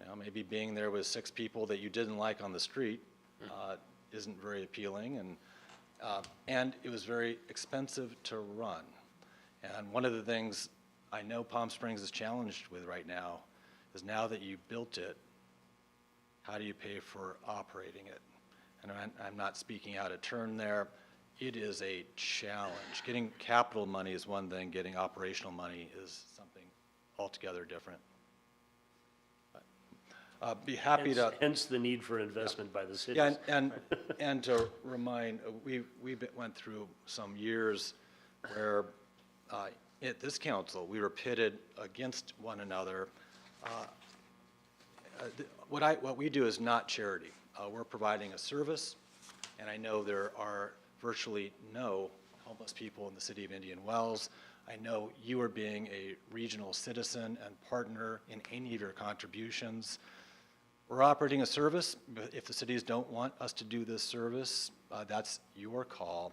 Now, maybe being there with 6 people that you didn't like on the street isn't very appealing, and it was very expensive to run. And one of the things I know Palm Springs is challenged with right now is, now that you built it, how do you pay for operating it? And I'm not speaking out of turn there. It is a challenge. Getting capital money is one thing, getting operational money is something altogether different. Be happy to. Hence the need for investment by the cities. Yeah, and to remind, we went through some years where at this council, we were pitted against one another. What we do is not charity. We're providing a service, and I know there are virtually no homeless people in the city of Indian Wells. I know you are being a regional citizen and partner in any of your contributions. We're operating a service, but if the cities don't want us to do this service, that's your call.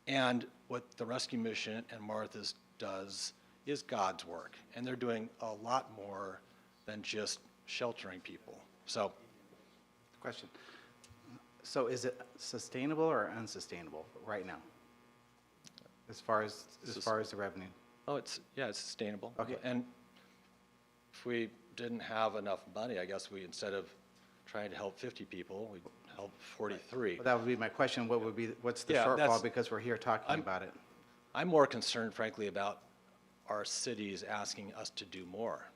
And what the Rescue Mission and Martha's does is God's work, and they're doing a lot more than just sheltering people. So, Question. So is it sustainable or unsustainable right now, as far as the revenue? oh, it's sustainable. Okay. And if we didn't have enough money, I guess we, instead of trying to help 50 people, we'd help 43. Well, that would be my question. What's the Yeah, shortfall, because we're here talking about it? I'm more concerned, frankly, about our cities asking us to do more.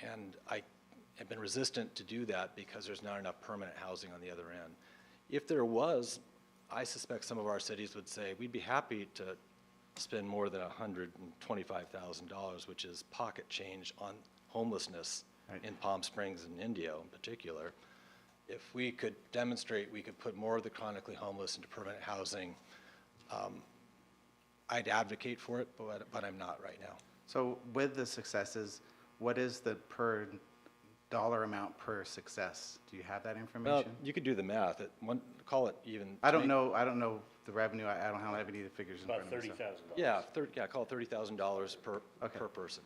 And I have been resistant to do that because there's not enough permanent housing on the other end. If there was, I suspect some of our cities would say, we'd be happy to spend more than $125,000, which is pocket change on homelessness in Palm Springs and Indio in particular. If we could demonstrate we could put more of the chronically homeless into permanent housing, I'd advocate for it, but I'm not right now. So with the successes, what is the per dollar amount per success? Do you have that Well, information? you could do the math. Call it even. I don't know the revenue. I don't have any of the figures in front About of me. so- $30,000. Yeah, call it $30,000 per Okay. person.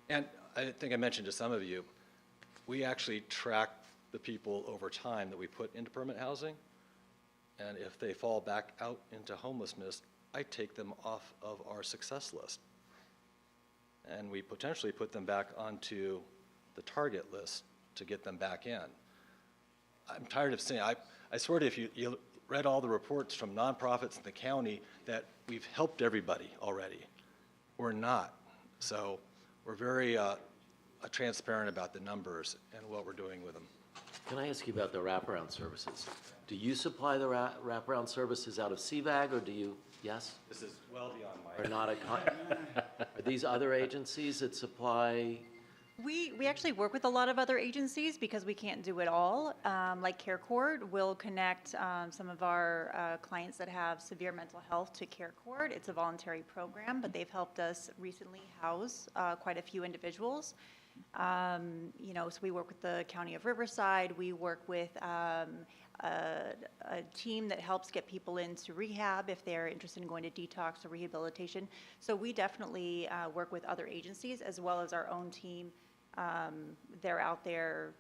And I think I mentioned to some of you, we actually track the people over time that we put into permanent housing. And if they fall back out into homelessness, I take them off of our success list. And we potentially put them back onto the target list to get them back in. I'm tired of saying, I swear to you, if you read all the reports from nonprofits in the county that we've helped everybody already. We're not. So we're very transparent about the numbers and what we're doing with them. Can I ask you about the wraparound services? Do you supply the wraparound services out of CVAG, or do you, yes? This is well beyond my. Or not are these other agencies that supply? We actually work with a lot of other agencies because we can't do it all. Like CareCourt will connect some of our clients that have severe mental health to CareCourt. It's a voluntary program, but they've helped us recently house quite a few individuals. So we work with the County of Riverside. We work with a team that helps get people into rehab if they're interested in going to detox or rehabilitation. So we definitely work with other agencies as well as our own team. They're out there,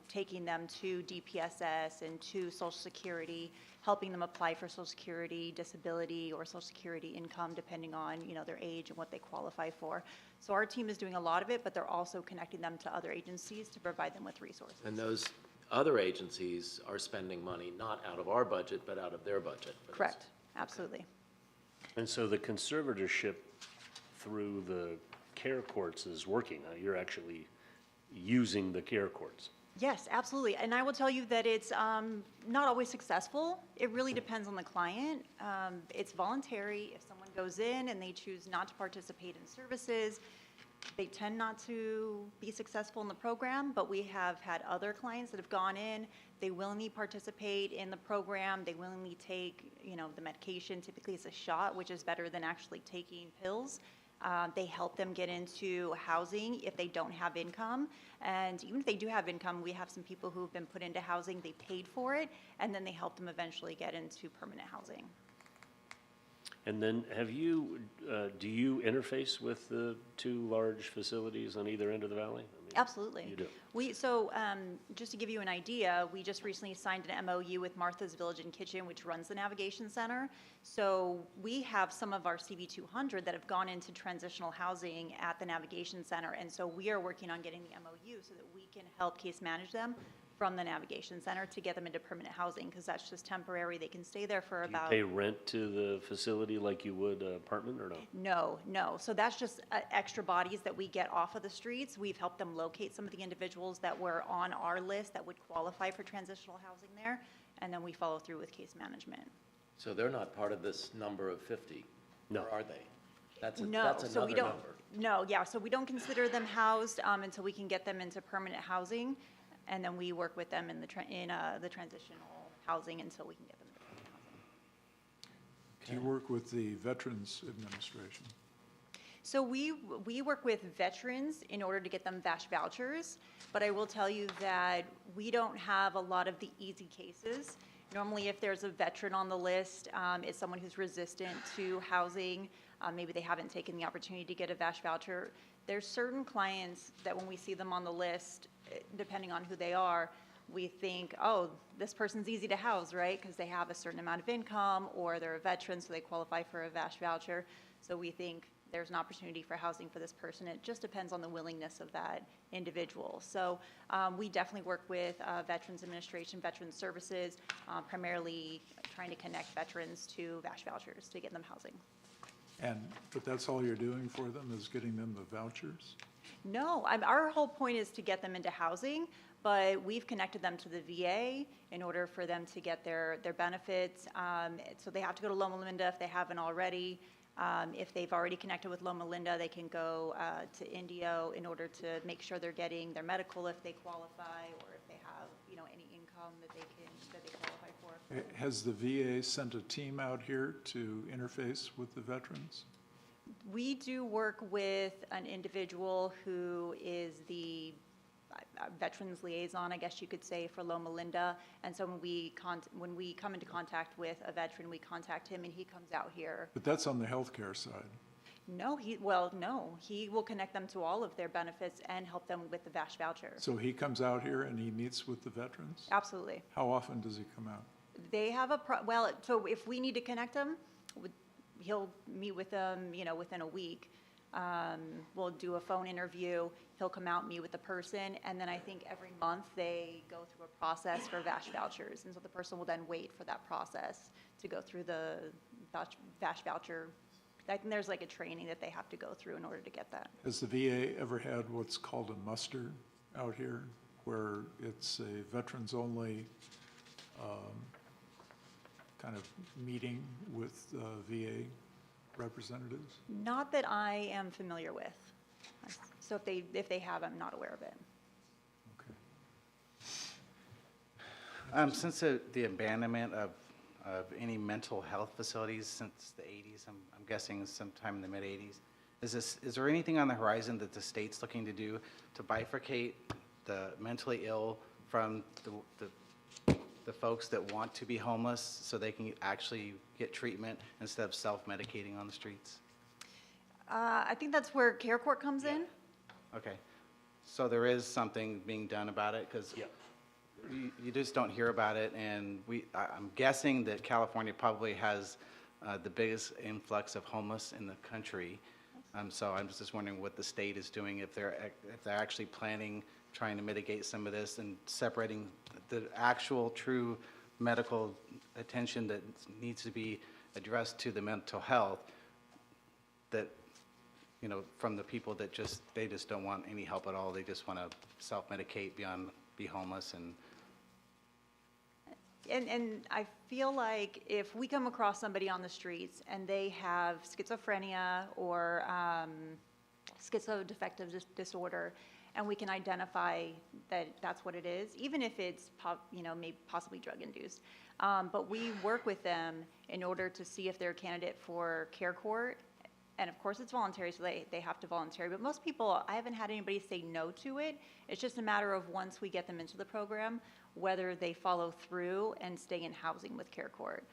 taking them to DPSS and to Social Security, helping them apply for Social Security, disability, or Social Security income, depending on, their age and what they qualify for. So our team is doing a lot of it, but they're also connecting them to other agencies to provide them with resources. And those other agencies are spending money not out of our budget, but out of their budget. for this. Correct, absolutely. And so the conservatorship through the care courts is working. You're actually using the care courts. Yes, absolutely. And I will tell you that it's not always successful. It really depends on the client. It's voluntary. If someone goes in and they choose not to participate in services, they tend not to be successful in the program, but we have had other clients that have gone in, they willingly participate in the program, they willingly take, the medication. Typically it's a shot, which is better than actually taking pills. They help them get into housing if they don't have income. And even if they do have income, we have some people who have been put into housing, they paid for it, and then they help them eventually get into permanent housing. And then do you interface with the two large facilities on either end of the valley? Absolutely. You do. Just to give you an idea, we just recently signed an MOU with Martha's Village and Kitchen, which runs the Navigation Center. So we have some of our CB200 that have gone into transitional housing at the Navigation Center. And so we are working on getting the MOU so that we can help case manage them from the Navigation Center to get them into permanent housing, because that's just temporary. They can stay there for Do you about... pay rent to the facility like you would an apartment or no? No. So that's just extra bodies that we get off of the streets. We've helped them locate some of the individuals that were on our list that would qualify for transitional housing there, and then we follow through with case management. So they're not part of this number of 50? No. Or are they? That's No, so another we don't. number. No, yeah. So we don't consider them housed until we can get them into permanent housing, and then we work with them in the transitional housing until we can get them into permanent housing. Do you work with the Veterans Administration? So we work with veterans in order to get them VASH vouchers, but I will tell you that we don't have a lot of the easy cases. Normally, if there's a veteran on the list, it's someone who's resistant to housing. Maybe they haven't taken the opportunity to get a VASH voucher. There's certain clients that when we see them on the list, depending on who they are, we think, oh, this person's easy to house, right? Because they have a certain amount of income, or they're a veteran, so they qualify for a VASH voucher. So we think there's an opportunity for housing for this person. It just depends on the willingness of that individual. So we definitely work with Veterans Administration, Veterans Services, primarily trying to connect veterans to VASH vouchers to get them housing. But that's all you're doing for them, is getting them the vouchers? No, our whole point is to get them into housing, but we've connected them to the VA in order for them to get their benefits. So they have to go to Loma Linda if they haven't already. If they've already connected with Loma Linda, they can go to Indio in order to make sure they're getting their medical if they qualify, or if they have, any income that they qualify for. Has the VA sent a team out here to interface with the veterans? We do work with an individual who is the veterans liaison, I guess you could say, for Loma Linda. And so when we come into contact with a veteran, we contact him and he comes out here. But that's on the healthcare side. No, he will connect them to all of their benefits and help them with the VASH voucher. So he comes out here and he meets with the veterans? Absolutely. How often does he come out? They have so if we need to connect them, he'll meet with them, within a week. We'll do a phone interview. He'll come out, meet with the person, and then I think every month they go through a process for VASH vouchers. And so the person will then wait for that process to go through the VASH voucher. I think there's like a training that they have to go through in order to get that. Has the VA ever had what's called a muster out here, where it's a veterans-only kind of meeting with VA representatives? Not that I am familiar with. So if they have, I'm not aware of it. Okay. Since the abandonment of any mental health facilities since the 80s, I'm guessing sometime in the mid-80s, is there anything on the horizon that the state's looking to do to bifurcate the mentally ill from the the folks that want to be homeless so they can actually get treatment instead of self-medicating on the streets? I think that's where Care Court comes in. Okay, so there is something being done about it, because you just don't hear about it, and I'm guessing that California probably has the biggest influx of homeless in the country. So I'm just wondering what the state is doing, if they're actually planning, trying to mitigate some of this and separating the actual true medical attention that needs to be addressed to the mental health, that, you know, from the people that they just don't want any help at all. They just want to self-medicate, be homeless, And I feel like if we come across somebody on the streets and they have schizophrenia or schizoaffective disorder, and we can identify that that's what it is, even if it's maybe possibly drug induced, but we work with them in order to see if they're a candidate for Care Court. And of course, it's voluntary, so they have to volunteer. But most people, I haven't had anybody say no to it. It's just a matter of once we get them into the program, whether they follow through and stay in housing with Care Court.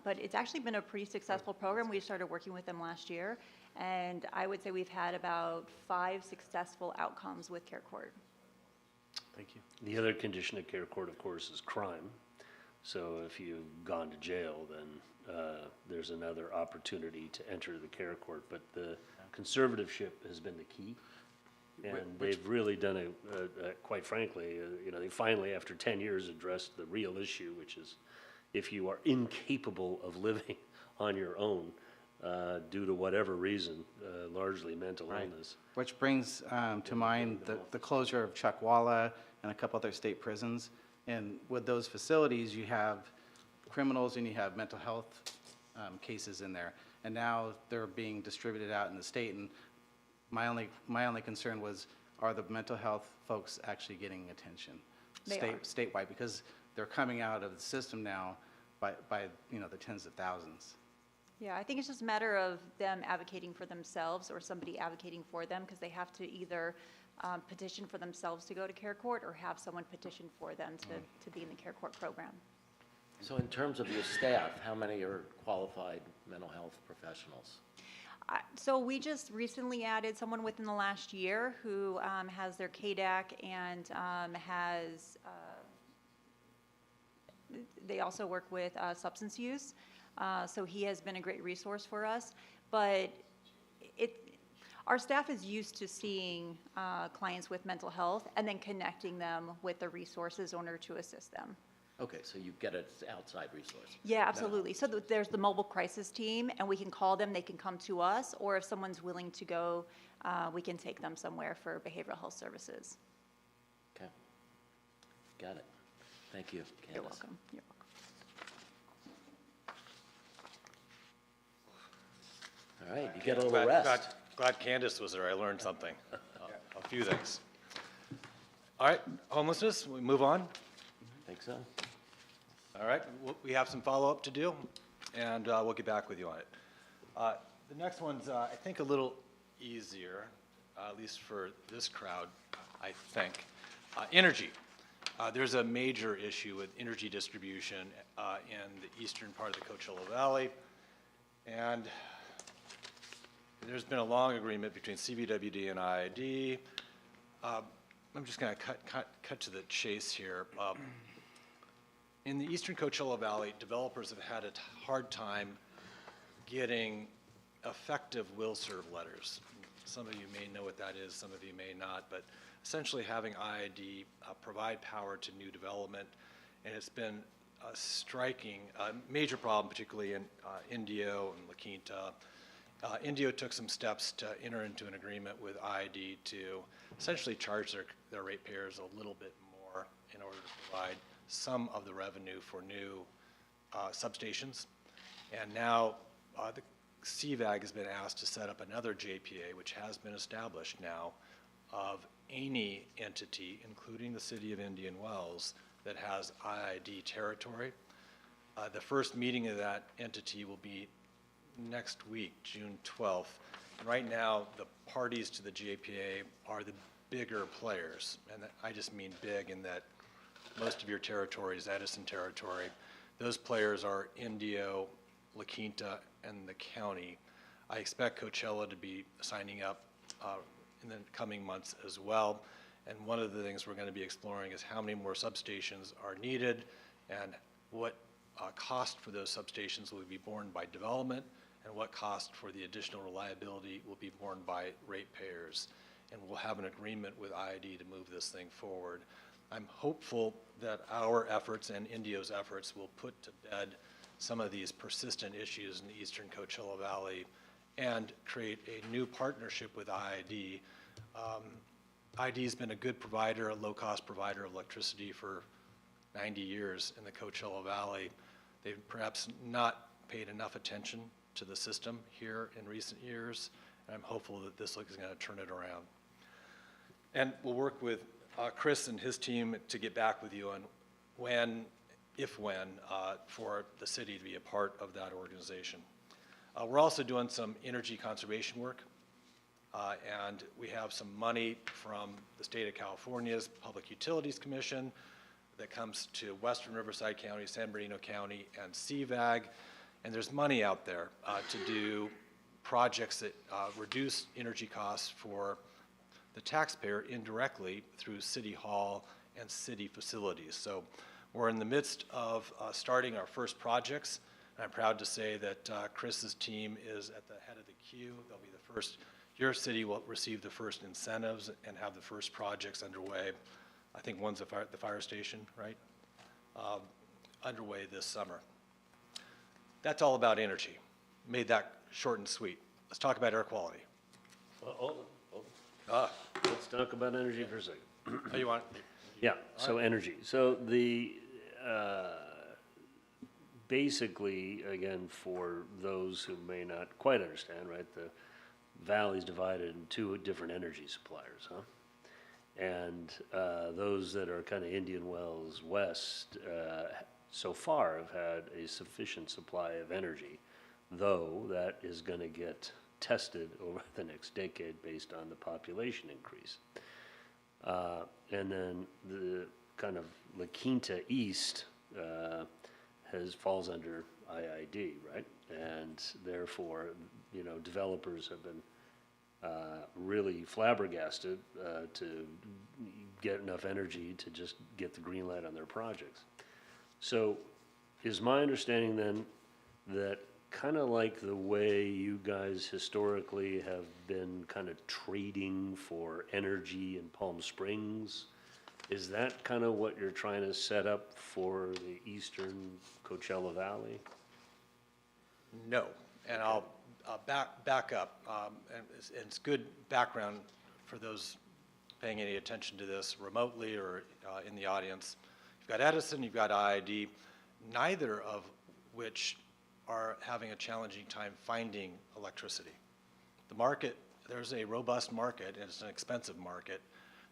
But it's actually been a pretty successful program. We started working with them last year, and I would say we've had about 5 successful outcomes with Care Court. Thank you. The other condition of Care Court, of course, is crime. So if you've gone to jail, then there's another opportunity to enter the Care Court. But the conservativeship has been the key. And they've really done quite frankly, they finally, after 10 years, addressed the real issue, which is if you are incapable of living on your own due to whatever reason, largely mental illness. Which brings to mind the closure of Chuckwalla and a couple other state prisons. And with those facilities, you have criminals and you have mental health cases in there. And now they're being distributed out in the state. And my only concern was, are the mental health folks actually getting attention? They are. Statewide, because they're coming out of the system now by the tens of thousands. Yeah, I think it's just a matter of them advocating for themselves or somebody advocating for them, because they have to either petition for themselves to go to Care Court or have someone petition for them to be in the Care Court program. So in terms of your staff, how many are qualified mental health professionals? So we just recently added someone within the last year who has their KDAC and they also work with substance use. So he has been a great resource for us. But our staff is used to seeing clients with mental health and then connecting them with the resources in order to assist them. Okay, so you get an outside resource. Yeah, absolutely. So there's the mobile crisis team, and we can call them, they can come to us, or if someone's willing to go, we can take them somewhere for behavioral health services. Okay, got it. Thank you, Candace. You're welcome. You're welcome. All right, you get a little rest. Glad Candace was there. I learned something, a few things. All right, homelessness, we move on. Think so? All right, we have some follow-up to do, and we'll get back with you on it. The next one's, I think, a little easier, at least for this crowd, I think. Energy. There's a major issue with energy distribution in the eastern part of the Coachella Valley, and there's been a long agreement between CVWD and IID. I'm just going to cut to the chase here. In the eastern Coachella Valley, developers have had a hard time getting effective will-serve letters. Some of you may know what that is, some of you may not, but essentially having IID provide power to new development, and it's been a striking, major problem, particularly in Indio and La Quinta. Indio took some steps to enter into an agreement with IID to essentially charge their ratepayers a little bit more in order to provide some of the revenue for new substations. And now the CVAG has been asked to set up another JPA, which has been established now, of any entity, including the city of Indian Wells, that has IID territory. The first meeting of that entity will be next week, June 12th. And right now, the parties to the JPA are the bigger players. And I just mean big in that most of your territory is Edison territory. Those players are Indio, La Quinta, and the county. I expect Coachella to be signing up in the coming months as well. And one of the things we're going to be exploring is how many more substations are needed and what cost for those substations will be borne by development and what cost for the additional reliability will be borne by ratepayers. And we'll have an agreement with IID to move this thing forward. I'm hopeful that our efforts and Indio's efforts will put to bed some of these persistent issues in the eastern Coachella Valley and create a new partnership with IID. IID's been a good provider, a low-cost provider of electricity for 90 years in the Coachella Valley. They've perhaps not paid enough attention to the system here in recent years, and I'm hopeful that this is going to turn it around. And we'll work with Chris and his team to get back with you on when, if when, for the city to be a part of that organization. We're also doing some energy conservation work, and we have some money from the state of California's Public Utilities Commission that comes to Western Riverside County, San Bernardino County, and CVAG, and there's money out there to do projects that reduce energy costs for the taxpayer indirectly through City Hall and city facilities. So we're in the midst of starting our first projects. And I'm proud to say that Chris's team is at the head of the queue. They'll be the first. Your city will receive the first incentives and have the first projects underway. I think one's the fire station, right? Underway this summer. That's all about energy. Made that short and sweet. Let's talk about air quality. Hold on. Let's talk about energy for a second. Oh, you want? Yeah, so energy. So the, basically, again, for those who may not quite understand, right, the valley's divided into two different energy suppliers, huh? And those that are kind of Indian Wells West, so far have had a sufficient supply of energy, though that is going to get tested over the next decade based on the population increase. And then the kind of La Quinta East falls under IID, right? And therefore, you know, developers have been really flabbergasted to get enough energy to just get the green light on their projects. So is my understanding then that kind of like the way you guys historically have been kind of trading for energy in Palm Springs, is that kind of what you're trying to set up for the eastern Coachella Valley? No, and I'll back up. And it's good background for those paying any attention to this remotely or in the audience. You've got Edison, you've got IID, neither of which are having a challenging time finding electricity. The market, there's a robust market, and it's an expensive market.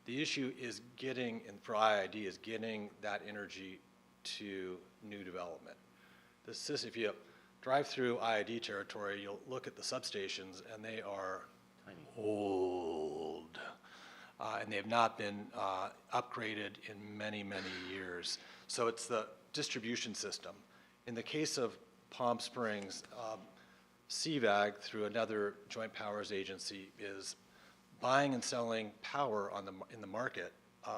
The issue is getting, and for IID, is getting that energy to new development. If you drive through IID territory, you'll look at the substations, and they are old. And they have not been upgraded in many, many years. So it's the distribution system. In the case of Palm Springs, CVAG, through another joint powers agency, is buying and selling power in the market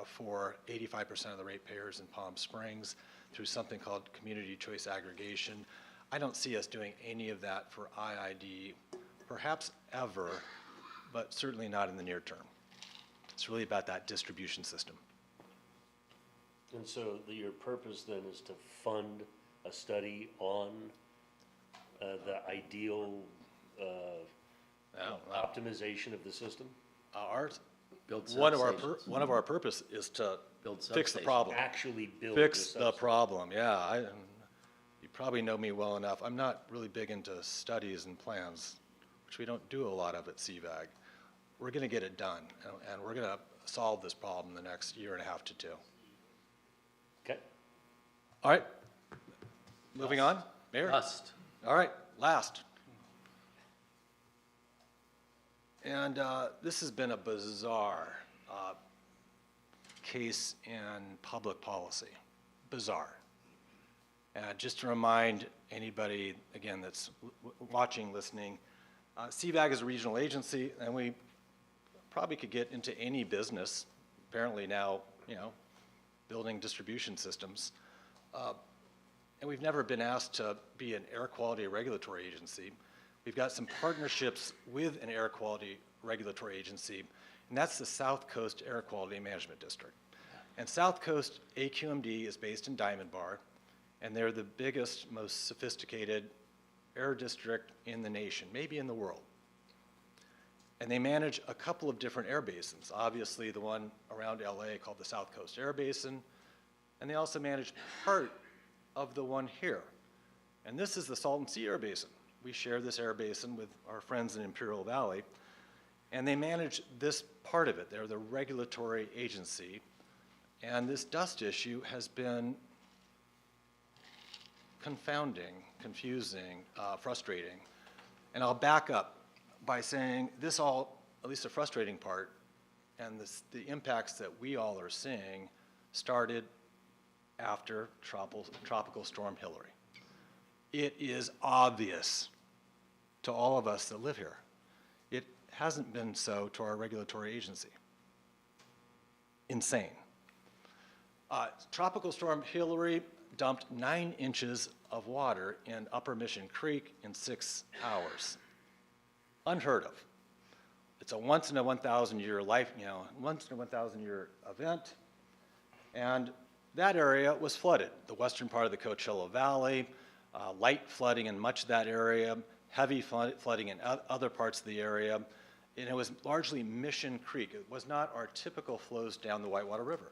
for 85% of the ratepayers in Palm Springs through something called community choice aggregation. I don't see us doing any of that for IID, perhaps ever, but certainly not in the near term. It's really about that distribution system. And so your purpose then is to fund a study on the ideal optimization of the system? One of our purpose is to fix the problem. Actually build Fix the problem, yeah. You probably know me well enough. I'm not really big into studies and plans, which we don't do a lot of at CVAG. We're going to get it done, and we're going to solve this problem in the next year and a half to two. Okay. All right. Moving on. Mayor? Dust. All right, last. And this has been a bizarre case in public policy. Bizarre. Just to remind anybody, again, that's watching, listening, CVAG is a regional agency, and we probably could get into any business, apparently now, building distribution systems. And we've never been asked to be an air quality regulatory agency. We've got some partnerships with an air quality regulatory agency, and that's the South Coast Air Quality Management District. And South Coast AQMD is based in Diamond Bar, and they're the biggest, most sophisticated air district in the nation, maybe in the world. And they manage a couple of different air basins. Obviously, the one around LA called the South Coast Air Basin, and they also manage part of the one here. And this is the Salton Sea Air Basin. We share this air basin with our friends in Imperial Valley, and they manage this part of it. They're the regulatory agency, and this dust issue has been confounding, confusing, frustrating. And I'll back up by saying this all, at least the frustrating part, and the impacts that we all are seeing started after Tropical Storm Hillary. It is obvious to all of us that live here. It hasn't been so to our regulatory agency. Insane. Tropical Storm Hillary dumped 9 inches of water in Upper Mission Creek in 6 hours. Unheard of. It's a once in a 1,000 year once in a 1,000 year event. And that area was flooded. The western part of the Coachella Valley, light flooding in much of that area, heavy flooding in other parts of the area. And it was largely Mission Creek. It was not our typical flows down the Whitewater River.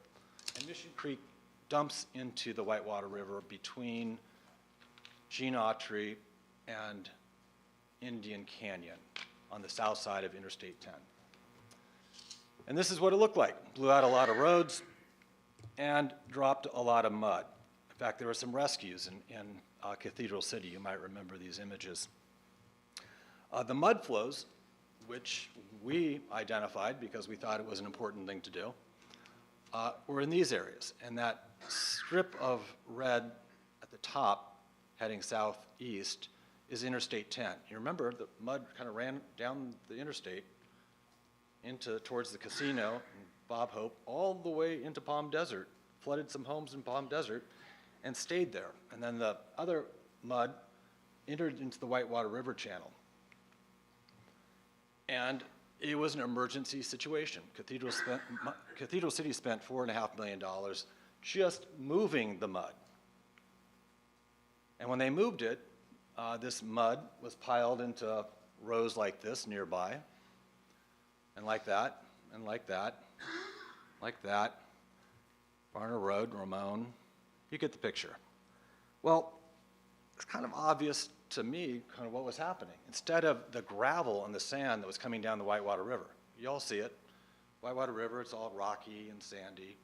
And Mission Creek dumps into the Whitewater River between Gene Autry and Indian Canyon on the south side of Interstate 10. And this is what it looked like. Blew out a lot of roads and dropped a lot of mud. In fact, there were some rescues in Cathedral City. You might remember these images. The mud flows, which we identified because we thought it was an important thing to do, were in these areas. And that strip of red at the top heading southeast is Interstate 10. You remember the mud kind of ran down the interstate towards the casino and Bob Hope all the way into Palm Desert, flooded some homes in Palm Desert and stayed there. And then the other mud entered into the Whitewater River channel. And it was an emergency situation. Cathedral City spent $4.5 million just moving the mud. And when they moved it, this mud was piled into rows like this nearby, and like that, and like that, like that. Barner Road, Ramon, you get the picture. Well, it's kind of obvious to me kind of what was happening. Instead of the gravel and the sand that was coming down the Whitewater River, you all see it, Whitewater River, it's all rocky and sandy,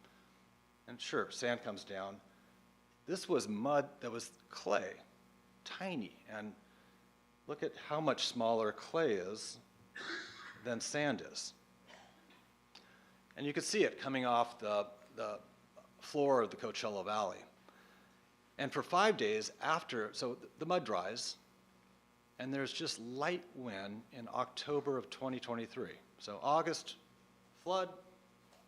and sure, sand comes down. This was mud that was clay, tiny, and look at how much smaller clay is than sand is. And you could see it coming off the floor of the Coachella Valley. And for 5 days after, so the mud dries, and there's just light wind in October of 2023. So August, flood.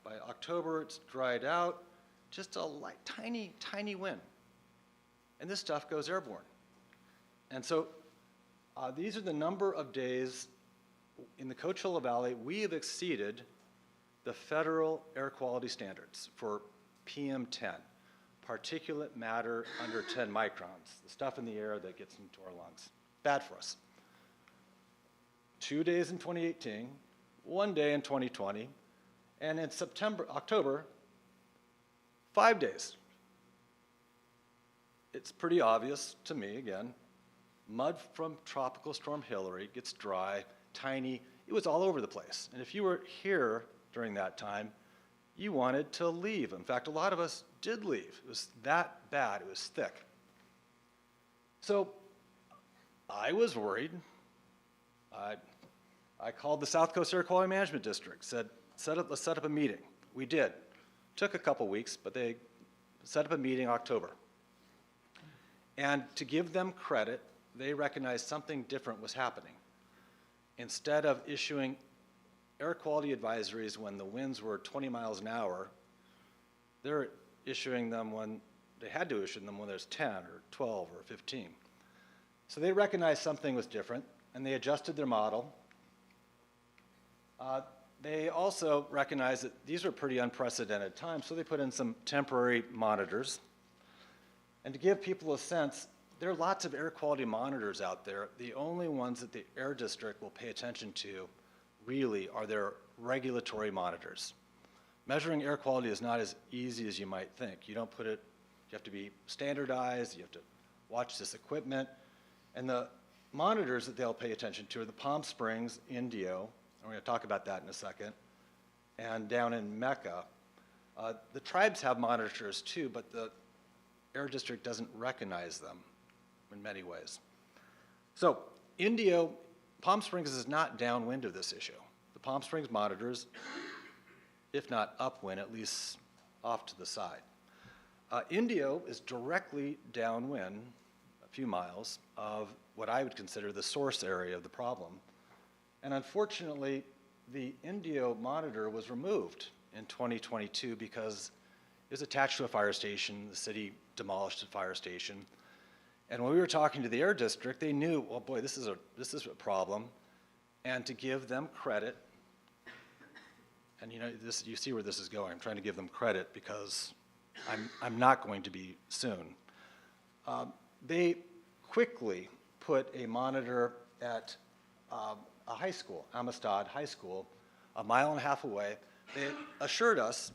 By October, it's dried out. Just a light, tiny, tiny wind. And this stuff goes airborne. And so these are the number of days in the Coachella Valley we have exceeded the federal air quality standards for PM10, particulate matter under 10 microns, the stuff in the air that gets into our lungs. Bad for us. 2 days in 2018, 1 day in 2020, and in October, 5 days. It's pretty obvious to me, again, mud from Tropical Storm Hillary gets dry, tiny. It was all over the place. And if you were here during that time, you wanted to leave. In fact, a lot of us did leave. It was that bad. It was thick. So I was worried. I called the South Coast Air Quality Management District, said, let's set up a meeting. We did. Took a couple weeks, but they set up a meeting in October. And to give them credit, they recognized something different was happening. Instead of issuing air quality advisories when the winds were 20 miles an hour, they're issuing them when they had to issue them when there's 10 or 12 or 15. So they recognized something was different, and they adjusted their model. They also recognized that these were pretty unprecedented times, so they put in some temporary monitors. And to give people a sense, there are lots of air quality monitors out there. The only ones that the Air District will pay attention to really are their regulatory monitors. Measuring air quality is not as easy as you might think. You don't put it, you have to be standardized, you have to watch this equipment. And the monitors that they'll pay attention to are the Palm Springs, Indio, and we're going to talk about that in a second, and down in Mecca. The tribes have monitors too, but the Air District doesn't recognize them in many ways. So Indio, Palm Springs is not downwind of this issue. The Palm Springs monitors, if not upwind, at least off to the side. Indio is directly downwind, a few miles, of what I would consider the source area of the problem. And unfortunately, the Indio monitor was removed in 2022 because it was attached to a fire station. The city demolished the fire station. And when we were talking to the Air District, they knew, well, boy, this is a problem. And to give them credit, and you know, you see where this is going. I'm trying to give them credit because I'm not going to be soon. They quickly put a monitor at a high school, Amistad High School, a mile and a half away. They assured us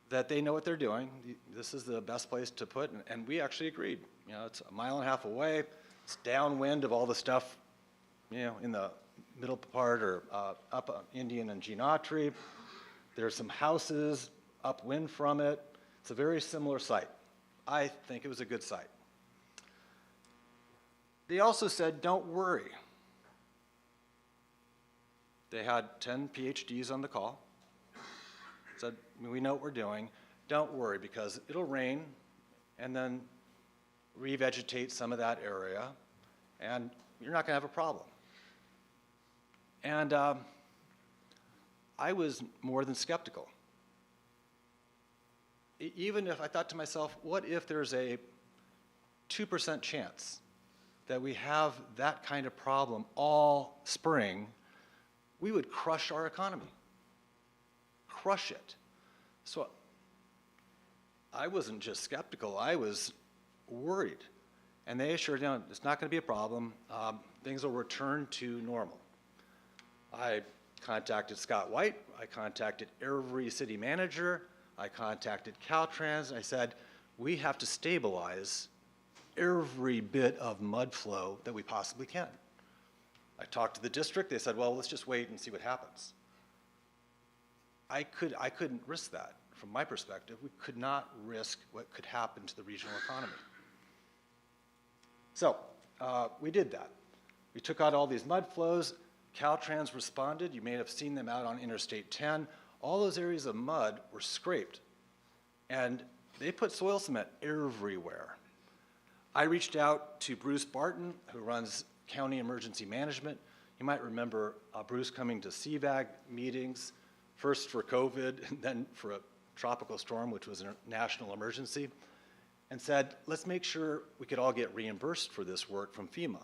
that they know what they're doing. This is the best place to put, and we actually agreed. You know, it's a mile and a half away. It's downwind of all the stuff, you know, in the middle part or up Indian and Geenautry. There's some houses upwind from it. It's a very similar site. I think it was a good site. They also said, don't worry. They had 10 PhDs on the call. Said, we know what we're doing. Don't worry, because it'll rain and then revegetate some of that area, and you're not going to have a problem. And I was more than skeptical. Even if I thought to myself, what if there's a 2% chance that we have that kind of problem all spring, we would crush our economy. Crush it. So I wasn't just skeptical, I was worried. And they assured me it's not going to be a problem. Things will return to normal. I contacted Scott White. I contacted every city manager. I contacted Caltrans. I said, we have to stabilize every bit of mud flow that we possibly can. I talked to the district. They said, well, let's just wait and see what happens. I couldn't risk that. From my perspective, we could not risk what could happen to the regional economy. So we did that. We took out all these mud flows. Caltrans responded. You may have seen them out on Interstate 10. All those areas of mud were scraped, and they put soil cement everywhere. I reached out to Bruce Barton, who runs County Emergency Management. You might remember Bruce coming to CVAG meetings, first for COVID, and then for a tropical storm, which was a national emergency, and said, let's make sure we could all get reimbursed for this work from FEMA.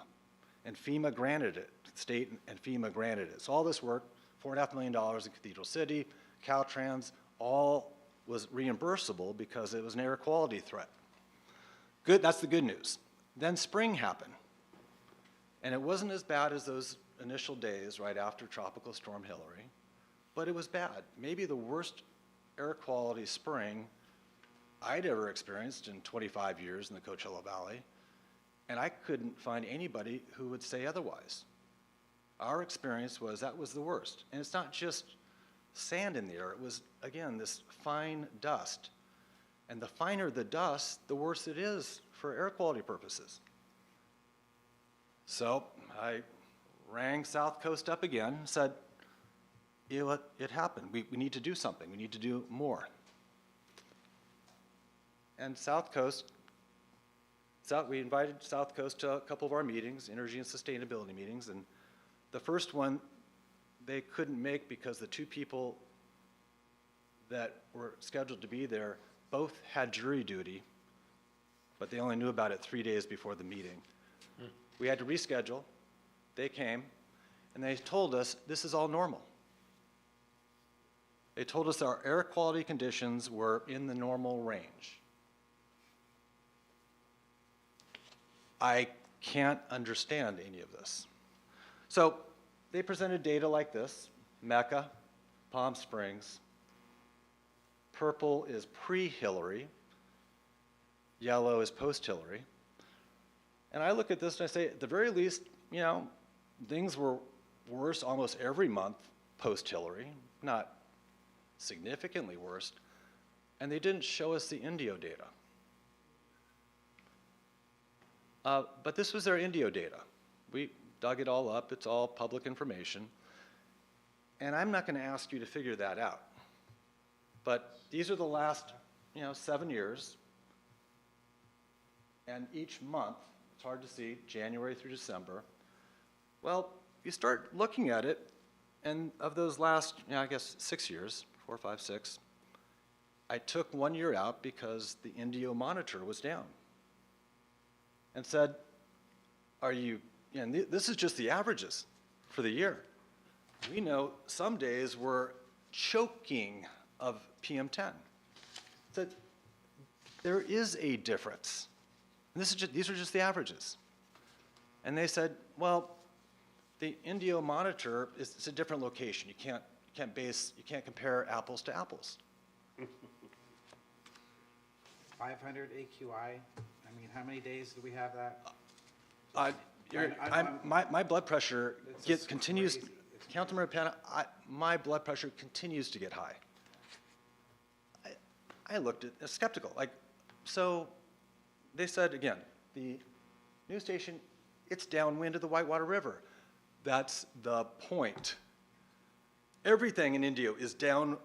And FEMA granted it, state and FEMA granted it. So all this work, $4.5 million in Cathedral City, Caltrans, all was reimbursable because it was an air quality threat. Good, that's the good news. Then spring happened. And it wasn't as bad as those initial days right after Tropical Storm Hillary, but it was bad. Maybe the worst air quality spring I'd ever experienced in 25 years in the Coachella Valley, and I couldn't find anybody who would say otherwise. Our experience was that was the worst. And it's not just sand in the air, it was, again, this fine dust. And the finer the dust, the worse it is for air quality purposes. So I rang South Coast up again and said, it happened. We need to do something. We need to do more. And we invited South Coast to a couple of our meetings, energy and sustainability meetings, and the first one they couldn't make because the two people that were scheduled to be there both had jury duty, but they only knew about it 3 days before the meeting. We had to reschedule. They came, and they told us this is all normal. They told us our air quality conditions were in the normal range. I can't understand any of this. So they presented data like this: Mecca, Palm Springs. Purple is pre-Hillary. Yellow is post-Hillary. And I look at this and I say, at the very least, you know, things were worse almost every month post-Hillary, not significantly worse, and they didn't show us the Indio data. But this was their Indio data. We dug it all up. It's all public information. And I'm not going to ask you to figure that out. But these are the last, 7 years. And each month, it's hard to see, January through December. Well, you start looking at it, and of those last, 6 years, 4, 5, 6, I took 1 year out because the Indio monitor was down. And said, and this is just the averages for the year. We know some days we're choking of PM10. Said, there is a difference. And these are just the averages. And they said, well, the Indio monitor it's a different location. You can't compare apples to apples. 500 AQI. I mean, how many days do we have that? My blood pressure continues. crazy. Councilmember Pana, my blood pressure continues to get high. I looked at skeptical. So they said again, the news station, it's downwind of the Whitewater River. That's the point. Everything in Indio is downwind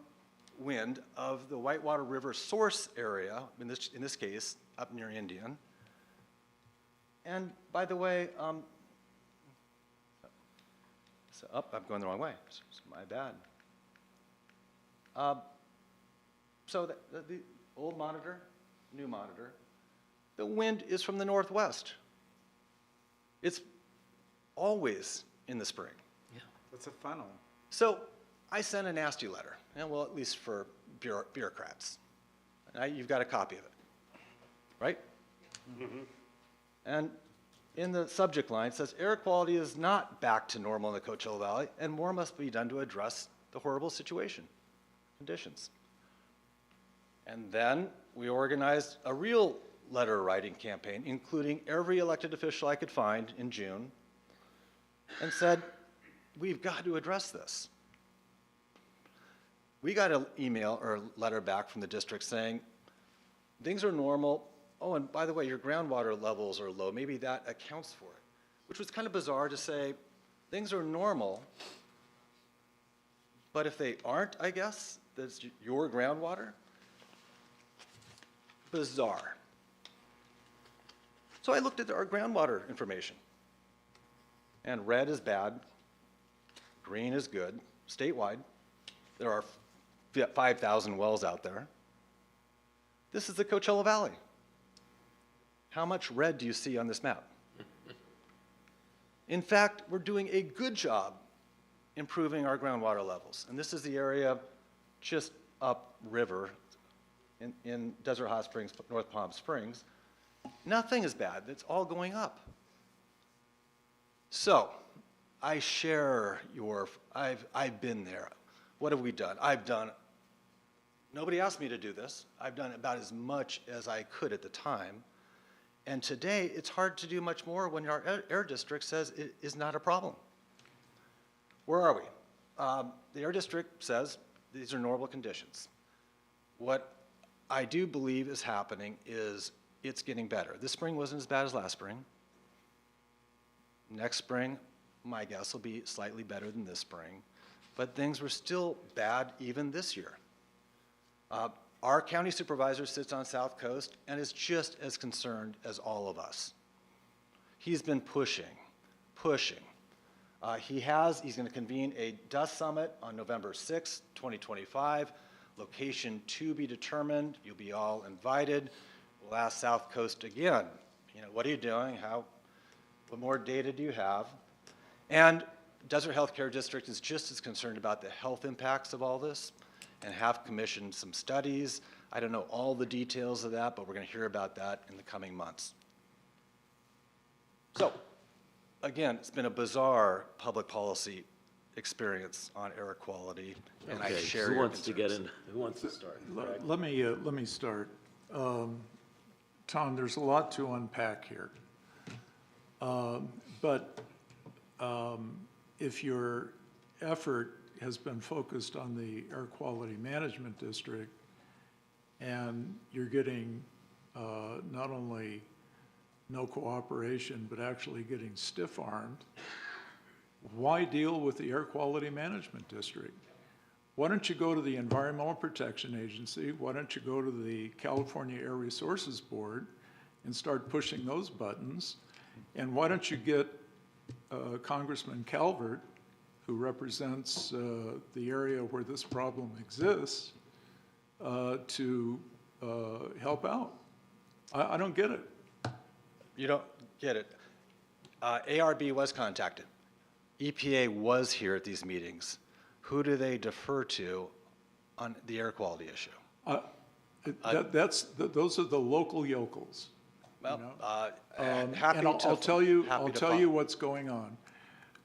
of the Whitewater River source area. In this case, up near Indian. And by the way, I'm going the wrong way. It's my bad. So the old monitor, new monitor, the wind is from the northwest. It's always in the spring. It's a funnel. So I sent a nasty letter, well, at least for bureaucrats. You've got a copy of it, right? Mm-hmm. And in the subject line, it says, air quality is not back to normal in the Coachella Valley, and more must be done to address the horrible conditions. And then we organized a real letter writing campaign, including every elected official I could find in June, and said, we've got to address this. We got an email or a letter back from the district saying, things are normal. Oh, and by the way, your groundwater levels are low. Maybe that accounts for it, which was kind of bizarre to say, things are normal, but if they aren't, I guess, that's your groundwater? Bizarre. So I looked at our groundwater information, and red is bad, green is good, statewide. There are 5,000 wells out there. This is the Coachella Valley. How much red do you see on this map? In fact, we're doing a good job improving our groundwater levels. And this is the area just upriver in Desert Hot Springs, North Palm Springs. Nothing is bad. It's all going up. So I share I've been there. What have we done? Nobody asked me to do this. I've done about as much as I could at the time. And today, it's hard to do much more when our air district says it is not a problem. Where are we? The air district says these are normal conditions. What I do believe is happening is it's getting better. This spring wasn't as bad as last spring. Next spring, my guess will be slightly better than this spring. But things were still bad even this year. Our county supervisor sits on South Coast and is just as concerned as all of us. He's been pushing. He's going to convene a dust summit on November 6th, 2025. Location to be determined. You'll be all invited. We'll ask South Coast again, what are you doing? What more data do you have? And Desert Healthcare District is just as concerned about the health impacts of all this and have commissioned some studies. I don't know all the details of that, but we're going to hear about that in the coming months. So, again, it's been a bizarre public policy experience on air quality, and I Okay, share who your wants to get concerns. in, who wants to start? Greg? Let me start. Tom, there's a lot to unpack here. But if your effort has been focused on the Air Quality Management District and you're getting not only no cooperation, but actually getting stiff-armed, why deal with the Air Quality Management District? Why don't you go to the Environmental Protection Agency? Why don't you go to the California Air Resources Board and start pushing those buttons? And why don't you get Congressman Calvert, who represents the area where this problem exists, to help out? I don't get it. You don't get it. ARB was contacted. EPA was here at these meetings. Who do they defer to on the air quality issue? Those are the local yokels. Well, And I'll tell you what's going on.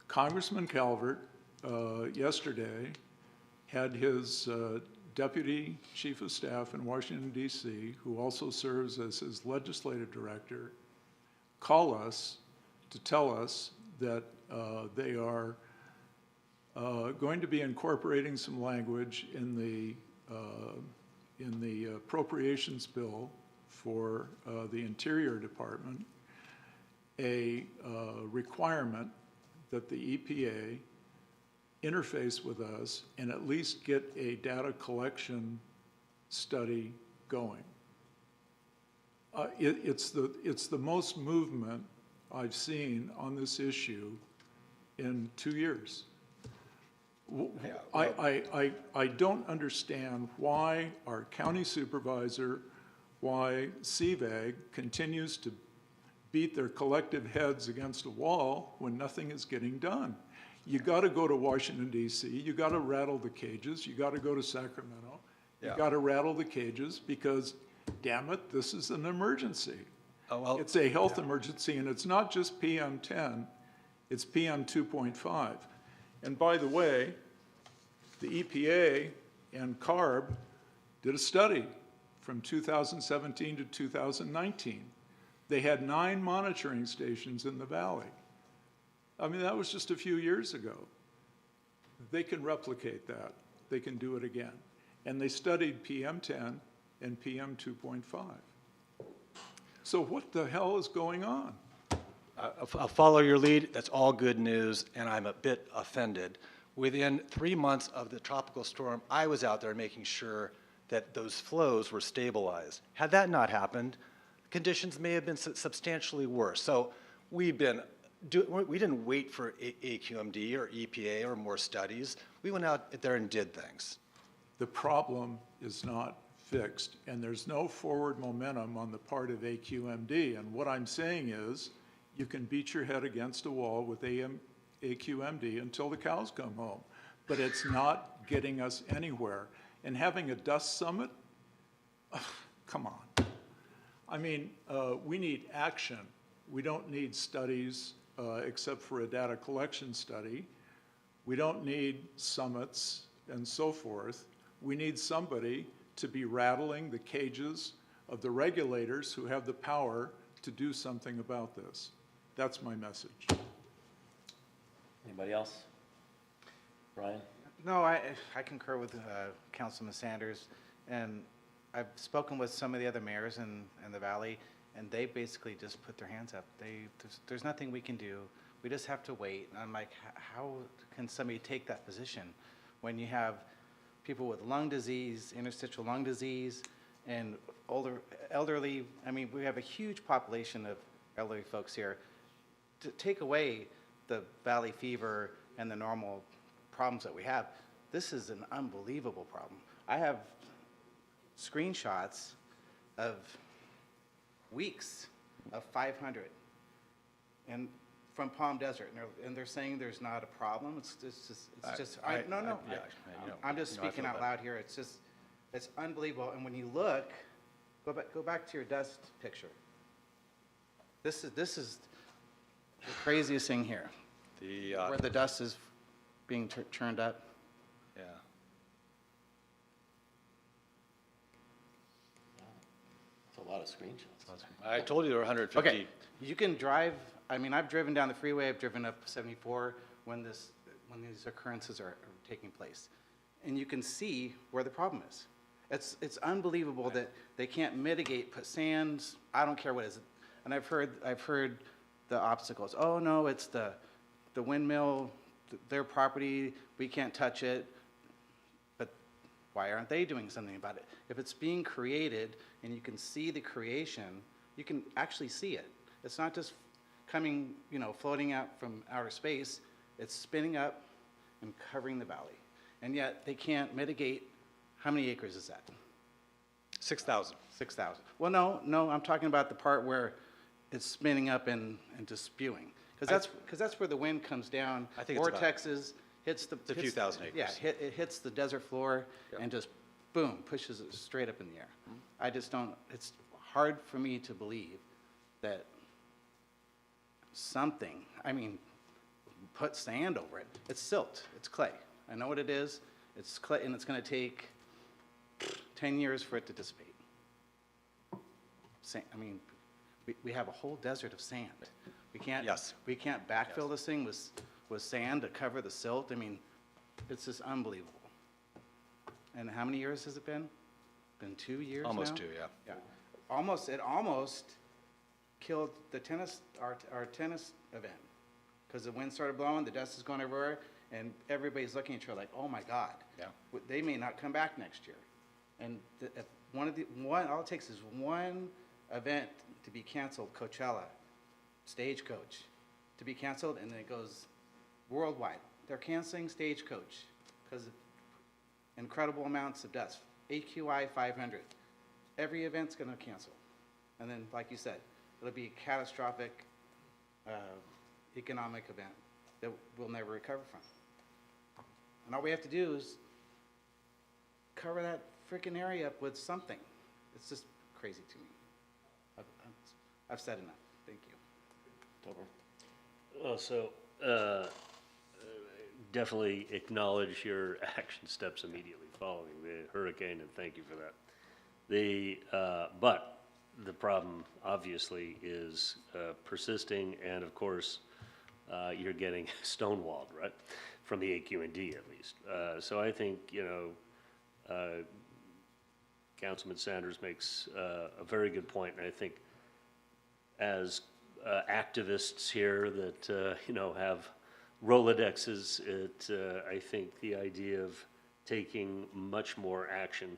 Congressman Calvert yesterday had his deputy chief of staff in Washington, D.C., who also serves as his legislative director, call us to tell us that they are going to be incorporating some language in the appropriations bill for the Interior Department, a requirement that the EPA interface with us and at least get a data collection study going. It's the most movement I've seen on this issue in 2 years. I don't understand why our county supervisor, why CVAG continues to beat their collective heads against a wall when nothing is getting done. You got to go to Washington, D.C. You got to rattle the cages. You got to go to Sacramento. You got to rattle the cages because, damn it, this is an emergency. Oh, well, It's a health emergency, and it's not just PM10, it's PM 2.5. And by the way, the EPA and CARB did a study from 2017 to 2019. They had 9 monitoring stations in the valley. I mean, that was just a few years ago. They can replicate that. They can do it again. And they studied PM10 and PM 2.5. So what the hell is going on? I'll follow your lead. That's all good news, and I'm a bit offended. Within 3 months of the tropical storm, I was out there making sure that those flows were stabilized. Had that not happened, conditions may have been substantially worse. So we didn't wait for AQMD or EPA or more studies. We went out there and did things. The problem is not fixed, and there's no forward momentum on the part of AQMD. And what I'm saying is, you can beat your head against a wall with AQMD until the cows come home, but it's not getting us anywhere. And having a dust summit, come on. I mean, we need action. We don't need studies except for a data collection study. We don't need summits and so forth. We need somebody to be rattling the cages of the regulators who have the power to do something about this. That's my message. Anybody else? Brian? No, I concur with Councilman Sanders, and I've spoken with some of the other mayors in the valley, and they basically just put their hands up. There's nothing we can do. We just have to wait. And I'm like, how can somebody take that position when you have people with lung disease, interstitial lung disease, and elderly. I mean, we have a huge population of elderly folks here. To take away the valley fever and the normal problems that we have, this is an unbelievable problem. I have screenshots of weeks of 500 and from Palm Desert, and they're saying there's not a problem. I'm just speaking out loud here. It's unbelievable. And when you look, go back to your dust picture. This is the craziest thing here, where the dust is being churned up. Yeah. It's a lot of screenshots. I told you there were 150. Okay, you can drive, I mean, I've driven down the freeway, I've driven up 74 when these occurrences are taking place. And you can see where the problem is. It's unbelievable that they can't mitigate, put sands, I don't care what it is. And I've heard the obstacles. Oh, no, it's the windmill, their property, we can't touch it. But why aren't they doing something about it? If it's being created and you can see the creation, you can actually see it. It's not just coming, floating out from outer space. It's spinning up and covering the valley. And yet they can't mitigate. How many acres is that? 6,000. 6,000. Well, no, I'm talking about the part where it's spinning up and just spewing. Because that's where the wind comes down. I think it's about- vortexes, hits the... It's a few thousand acres. Yeah, it hits the desert floor and just, boom, pushes it straight up in the air. I just don't, it's hard for me to believe that something, I mean, put sand over it. It's silt, it's clay. I know what it is. It's clay, and it's going to take 10 years for it to dissipate. I mean, we have a whole desert of sand. We can't. Yes. We can't backfill this thing with sand to cover the silt. I mean, it's just unbelievable. And how many years has it been? Been 2 years now? Almost 2, yeah. Yeah. It almost killed the our tennis event, because the wind started blowing, the dust is going everywhere, and everybody's looking at each other like, oh my God. Yeah. They may not come back next year. And if all it takes is one event to be canceled, Coachella, Stagecoach, to be canceled, and then it goes worldwide. They're canceling Stagecoach because of incredible amounts of dust. AQI 500. Every event's going to cancel. And then, like you said, it'll be a catastrophic economic event that we'll never recover from. And all we have to do is cover that freaking area up with something. It's just crazy to me. I've said enough. Thank you. Definitely acknowledge your action steps immediately following the hurricane, and thank you for that. But the problem obviously is persisting, and of course, you're getting stonewalled, right? From the AQ&D at least. So I think, Councilman Sanders makes a very good point, and I think as activists here that, have Rolodexes, I think the idea of taking much more action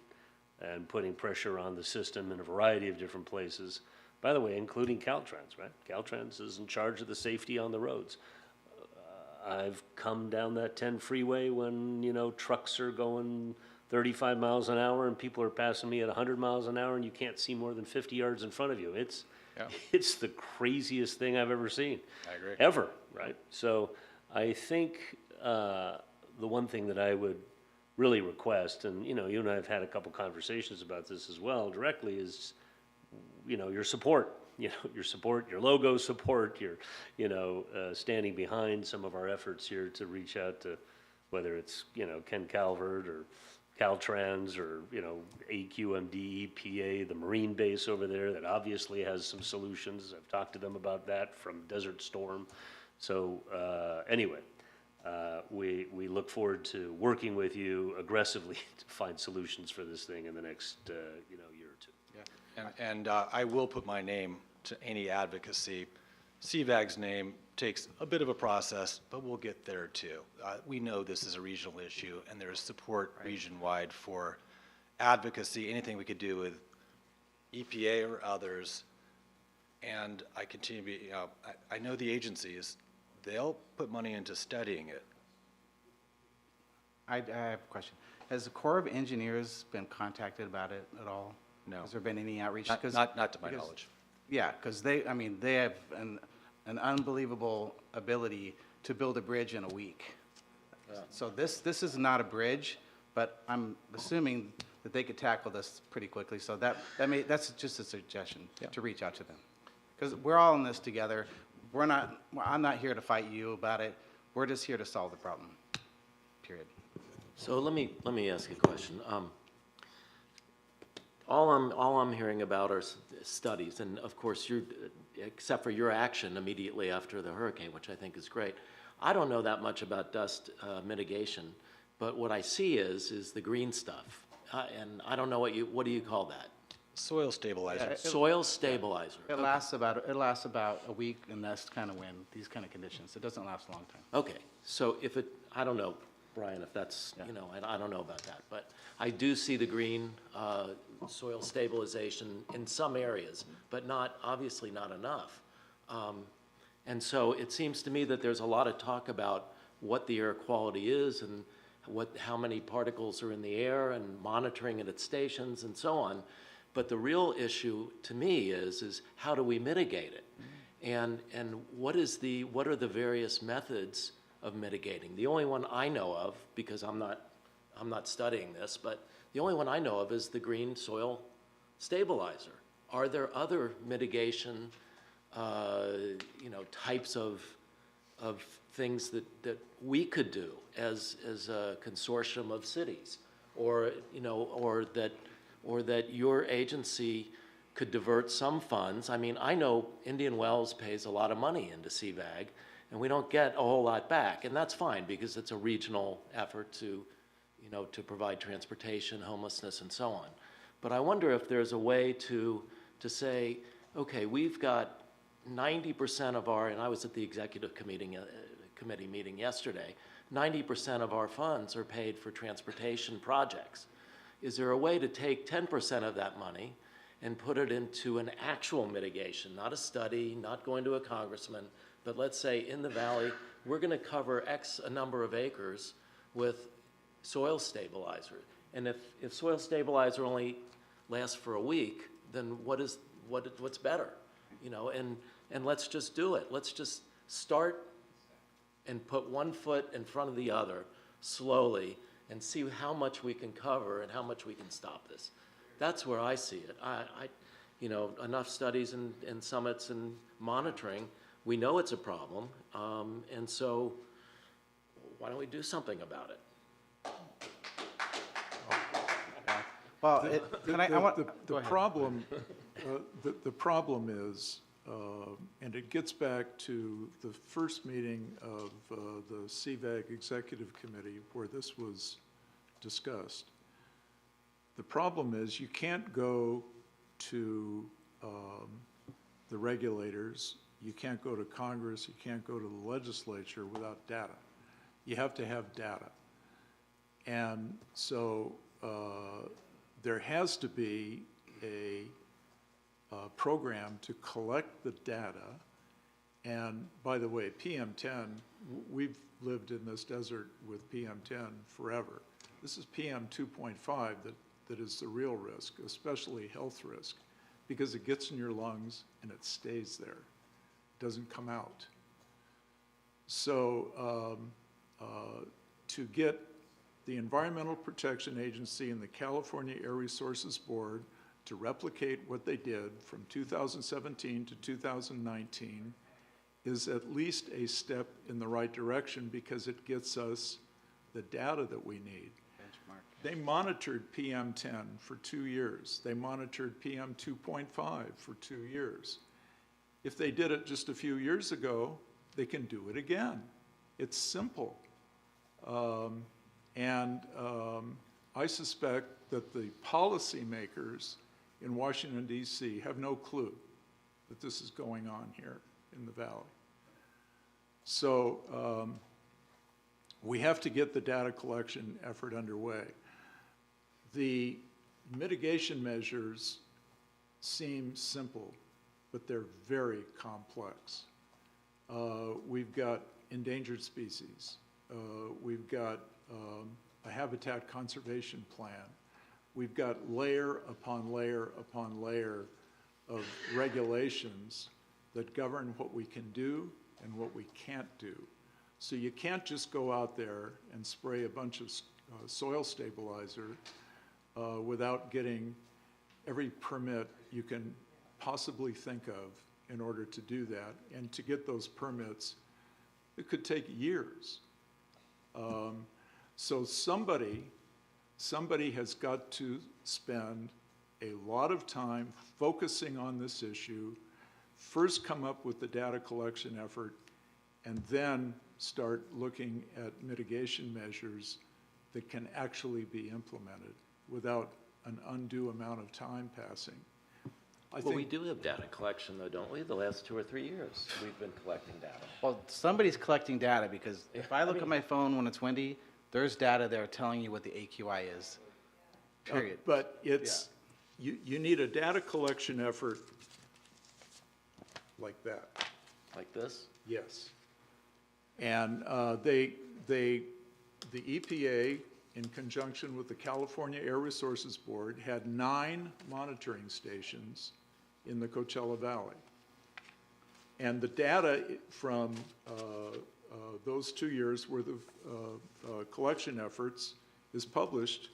and putting pressure on the system in a variety of different places, by the way, including Caltrans, right? Caltrans is in charge of the safety on the roads. I've come down that 10 freeway when, trucks are going 35 miles an hour and people are passing me at 100 miles an hour and you can't see more than 50 yards in front of you. It's the craziest thing I've ever seen. I agree. Ever, right? So I think the one thing that I would really request, and, you and I have had a couple conversations about this as well directly, is, your support. Your support, your logo support, your, standing behind some of our efforts here to reach out to, whether it's, Ken Calvert or Caltrans or, AQMD, EPA, the Marine base over there that obviously has some solutions. I've talked to them about that from Desert Storm. So anyway, we look forward to working with you aggressively to find solutions for this thing in the next, year or two. And I will put my name to any advocacy CVAG's name takes a bit of a process, but we'll get there too. We know this is a regional issue, and there's support region-wide for advocacy, anything we could do with EPA or others. And I continue to be, I know the agencies, they'll put money into studying it. I have a question. Has the Corps of Engineers been contacted about it at all? No. Has there been any outreach? Not 'Cause- not to my because- knowledge. Yeah, because they have an unbelievable ability to build a bridge in a week. So this is not a bridge, but I'm assuming that they could tackle this pretty quickly. So that's just a suggestion to reach out to them. Because we're all in this together. I'm not here to fight you about it. We're just here to solve the problem, period. So let me ask you a question. All I'm hearing about are studies, and of course, except for your action immediately after the hurricane, which I think is great. I don't know that much about dust mitigation, but what I see is the green stuff, and I don't know what do you call that? Soil stabilizer. Soil stabilizer. It lasts about a week, and that's kind of when these kind of conditions. It doesn't last a long time. Okay, so I don't know, Brian, if that's, I don't know about that, but I do see the green soil stabilization in some areas, but obviously not enough. And so it seems to me that there's a lot of talk about what the air quality is and how many particles are in the air and monitoring it at stations and so on. But the real issue to me is how do we mitigate it? And what are the various methods of mitigating? The only one I know of, because I'm not studying this, but the only one I know of is the green soil stabilizer. Are there other mitigation, types of things that we could do as a consortium of cities, or that your agency could divert some funds? I mean, I know Indian Wells pays a lot of money into CVAG, and we don't get a whole lot back, and that's fine because it's a regional effort to provide transportation, homelessness, and so on. But I wonder if there's a way to say, okay, we've got 90% of our, and I was at the executive committee meeting yesterday, 90% of our funds are paid for transportation projects. Is there a way to take 10% of that money and put it into an actual mitigation, not a study, not going to a congressman, but let's say in the valley, we're going to cover a number of acres with soil stabilizer. And if soil stabilizer only lasts for a week, then what's better? And let's just do it. Let's just start and put one foot in front of the other slowly and see how much we can cover and how much we can stop this. That's where I see it. Enough studies and summits and monitoring, we know it's a problem, and so why don't we do something about it? Well, The problem is, and it gets back to the first meeting of the CVAG Executive Committee where this was discussed. The problem is you can't go to the regulators, you can't go to Congress, you can't go to the legislature without data. You have to have data. And so there has to be a program to collect the data. And by the way, PM10, we've lived in this desert with PM10 forever. This is PM 2.5 that is the real risk, especially health risk, because it gets in your lungs and it stays there. It doesn't come out. So to get the Environmental Protection Agency and the California Air Resources Board to replicate what they did from 2017 to 2019 is at least a step in the right direction because it gets us the data that we need. benchmark. They monitored PM10 for 2 years. They monitored PM 2.5 for 2 years. If they did it just a few years ago, they can do it again. It's simple. I suspect that the policymakers in Washington, D.C. have no clue that this is going on here. in the valley. So we have to get the data collection effort underway. The mitigation measures seem simple, but they're very complex. We've got endangered species. We've got a habitat conservation plan. We've got layer upon layer upon layer of regulations that govern what we can do and what we can't do. So you can't just go out there and spray a bunch of soil stabilizer without getting every permit you can possibly think of in order to do that. And to get those permits, it could take years. So somebody has got to spend a lot of time focusing on this issue, first come up with the data collection effort, and then start looking at mitigation measures that can actually be implemented without an undue amount of time passing. Well, we do have data collection though, don't we? The last 2 or 3 years, we've been collecting data. Well, somebody's collecting data, because if I look at my phone when it's windy, there's data there telling you what the AQI is, period. But it's, you need a data collection effort like that. Like this? Yes. And the EPA, in conjunction with the California Air Resources Board, had 9 monitoring stations in the Coachella Valley. And the data from those 2 years worth of collection efforts is published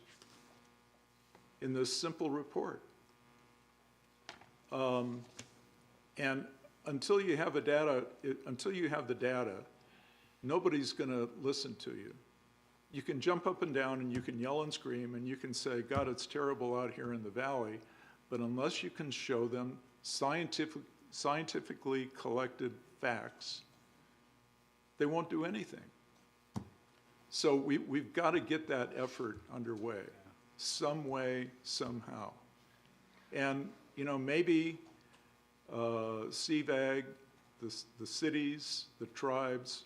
in this simple report. And until you have the data, nobody's going to listen to you. You can jump up and down and you can yell and scream and you can say, God, it's terrible out here in the valley, but unless you can show them scientifically collected facts, they won't do anything. So we've got to get that effort underway, some way, somehow. And, you know, maybe CVAG, the cities, the tribes,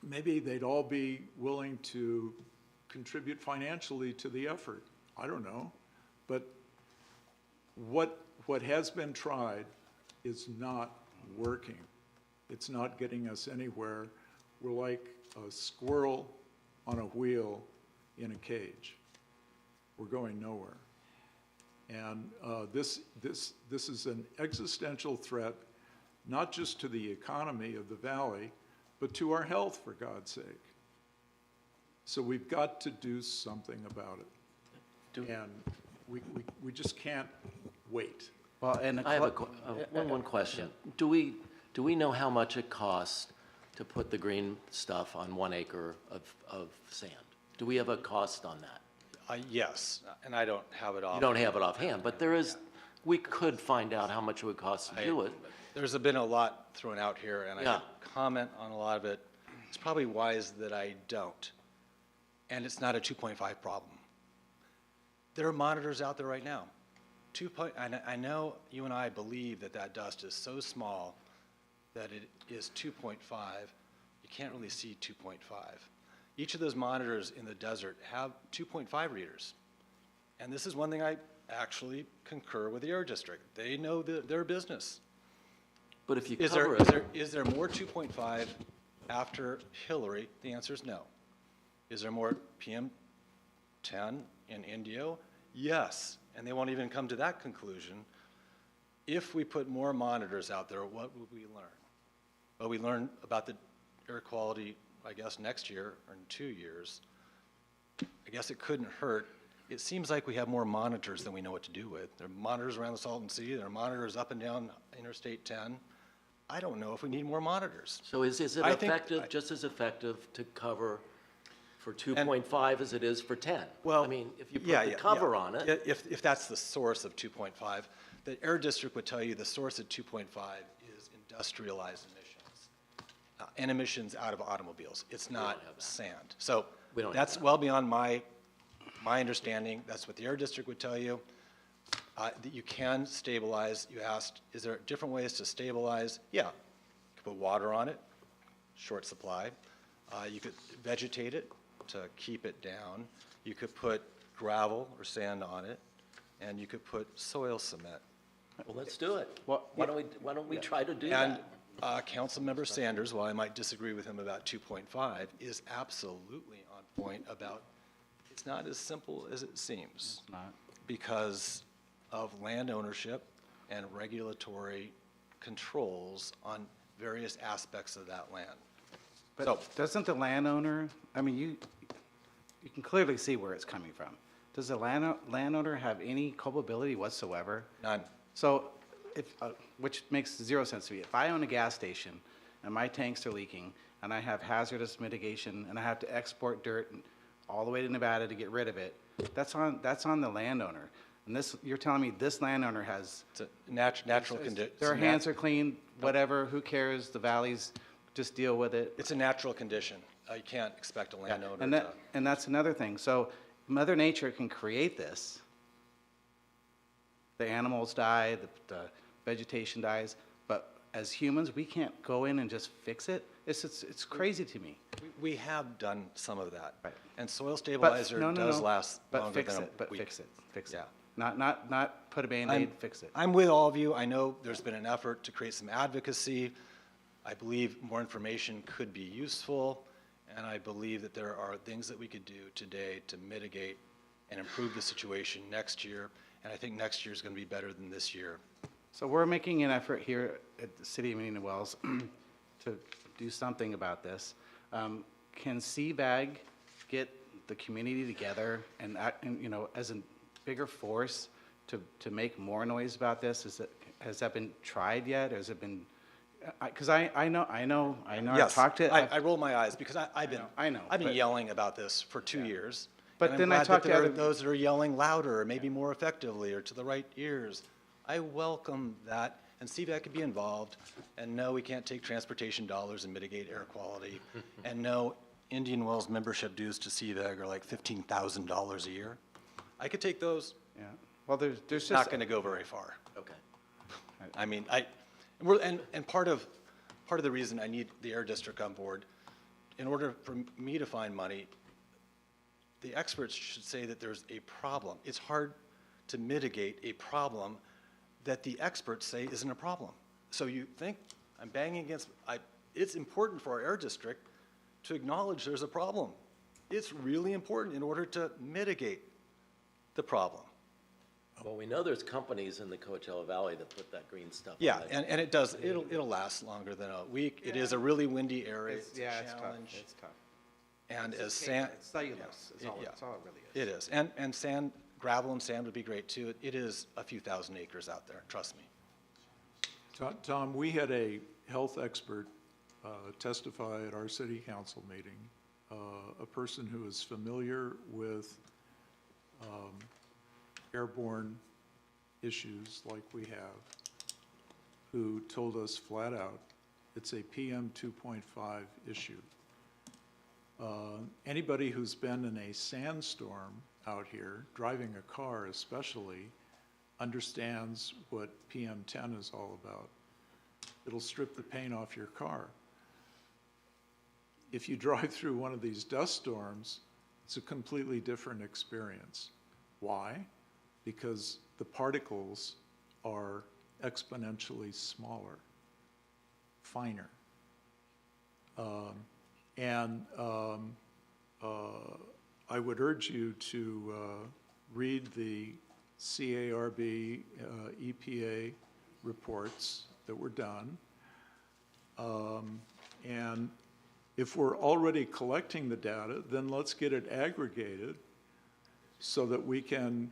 maybe they'd all be willing to contribute financially to the effort. I don't know. But what has been tried is not working. It's not getting us anywhere. We're like a squirrel on a wheel in a cage. We're going nowhere. And this is an existential threat, not just to the economy of the valley, but to our health, for God's sake. So we've got to do something about it. And we just can't wait. Well, and I have one question. Do we know how much it costs to put the green stuff on 1 acre of sand? Do we have a cost on that? Yes, and I don't have it off. You don't have it offhand, but there is, we could find out how much it would cost to do it. There's been a lot thrown out here, and I Yeah. could comment on a lot of it. It's probably wise that I don't. And it's not a 2.5 problem. There are monitors out there right now. I know you and I believe that dust is so small that it is 2.5. You can't really see 2.5. Each of those monitors in the desert have 2.5 readers. And this is one thing I actually concur with the Air District. They know their business. But if you Is cover there, it, is there more 2.5 after Hillary? The answer is no. Is there more PM10 in Indio? Yes, and they won't even come to that conclusion. If we put more monitors out there, what would we learn? Well, we learn about the air quality, I guess, next year or in 2 years. I guess it couldn't hurt. It seems like we have more monitors than we know what to do with. There are monitors around the Salton Sea. There are monitors up and down Interstate 10. I don't know if we need more monitors. so is it I think- effective, just as effective to cover for 2.5 as it is for 10? Well, I mean, if you put yeah, the yeah, cover yeah. on it. If that's the source of 2.5, the Air District would tell you the source of 2.5 is industrialized emissions and emissions out of automobiles. It's not have that. sand. So We don't have that's that. well beyond my understanding. That's what the Air District would tell you. That you can stabilize. You asked, is there different ways to stabilize? Yeah. put water on it, short supply. You could vegetate it to keep it down. You could put gravel or sand on it, and you could put soil cement. Well, let's do it. Well, Why don't we try to do And that? Councilmember Sanders, while I might disagree with him about 2.5, is absolutely on point about it's not as simple as it seems. It's not. Because of land ownership and regulatory controls on various aspects of that land. So, But doesn't the landowner, I mean, you can clearly see where it's coming from. Does the landowner have any culpability whatsoever? none. So if, which makes zero sense to me. If I own a gas station and my tanks are leaking and I have hazardous mitigation and I have to export dirt all the way to Nevada to get rid of it, that's on the landowner. And this, you're telling me this landowner has, It's a natural condition. their hands are clean, whatever, who cares, the valleys, just deal with it. It's a natural condition. You can't expect a landowner And to. and that's another thing. So Mother Nature can create this. The animals die, the vegetation dies, but as humans, we can't go in and just fix it. It's crazy to me. We have done some of that. Right. And soil But, stabilizer no, does last but longer fix than a it, but week. fix it, fix it. Yeah. Not put a Band-Aid, fix it. I'm with all of you. I know there's been an effort to create some advocacy. I believe more information could be useful, and I believe that there are things that we could do today to mitigate and improve the situation next year, and I think next year is going to be better than this year. So we're making an effort here at the City of Indian Wells to do something about this. Can CVAG get the community together and as a bigger force to make more noise about this? Has that been tried yet? Or has it been, because I know, I've Yes, talked to. I roll my eyes because I've been but- yelling about this for 2 years. But and then I'm I glad talked that to there are other- those that are yelling louder, or maybe more effectively, or to the right ears. I welcome that, and CVAC could be involved. And no, we can't take transportation dollars and mitigate air quality. And no, Indian Wells membership dues to CVAC are like $15,000 a year. I could take those. Yeah, well, there's It's just. not going to go very far. Okay. I mean, and part of the reason I need the Air District on board, in order for me to find money, the experts should say that there's a problem. It's hard to mitigate a problem that the experts say isn't a problem. So you think I'm banging against, it's important for our Air District to acknowledge there's a problem. It's really important in order to mitigate the problem. Well, we know there's companies in the Coachella Valley that put that green stuff on Yeah, it. and it does, it'll last longer than a week. It is a really windy area. It's a challenge. It's tough. And as sand. It's cellulose, Yeah, it's all it really is. It is. And sand, gravel and sand would be great too. It is a few thousand acres out there, trust me. Tom, we had a health expert testify at our city council meeting, a person who is familiar with airborne issues like we have, who told us flat out, it's a PM 2.5 issue. Anybody who's been in a sandstorm out here, driving a car especially, understands what PM 10 is all about. It'll strip the paint off your car. If you drive through one of these dust storms, it's a completely different experience. Why? Because the particles are exponentially smaller, finer. I would urge you to read the CARB EPA reports that were done. And if we're already collecting the data, then let's get it aggregated so that we can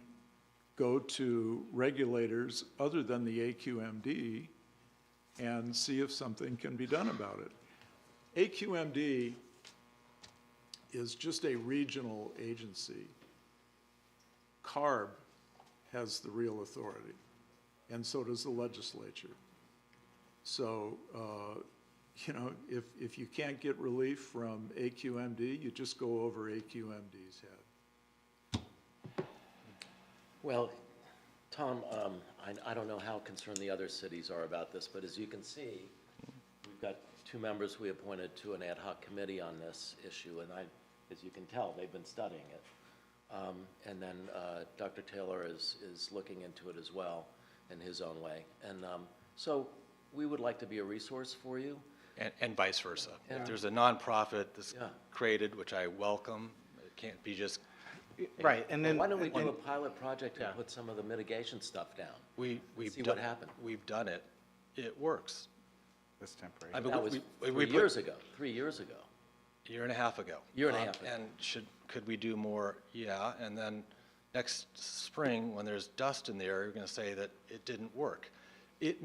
go to regulators other than the AQMD and see if something can be done about it. AQMD is just a regional agency. CARB has the real authority, and so does the legislature. So, if you can't get relief from AQMD, you just go over AQMD's head. Well, Tom, I don't know how concerned the other cities are about this, but as you can see, we've got two members we appointed to an ad hoc committee on this issue, and as you can tell, they've been studying it. And then Dr. Taylor is looking into it as well in his own way. And so we would like to be a resource for you. And vice versa. Yeah. If there's a nonprofit that's Yeah. created, which I welcome, it can't be just, Right, and then. Why don't we do a pilot project and put some of the mitigation stuff down? we've See done. what happened. We've done it. It works. It's temporary. I mean, That was we 3 put- years ago, 3 years ago. Year and a half ago. Year and a half ago. And could we do more? Yeah, and then next spring, when there's dust in the air, you're gonna say that it didn't work. It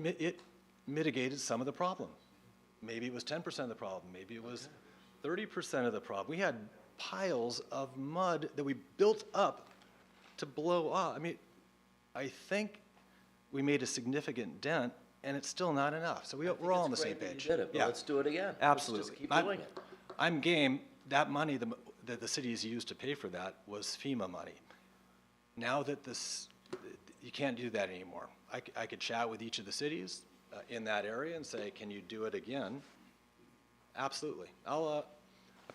mitigated some of the problem. Maybe it was 10% of the problem, maybe it was 30% of the problem. We had piles of mud that we built up to blow up. I mean, I think we made a significant dent, and it's still not enough. So we're all on the same It's great that page. you did it, but Yeah. let's do it again. Absolutely. Let's just keep I'm- doing it. I'm game, that money that the cities used to pay for that was FEMA money. Now that you can't do that anymore. I could chat with each of the cities in that area and say, can you do it again? Absolutely. I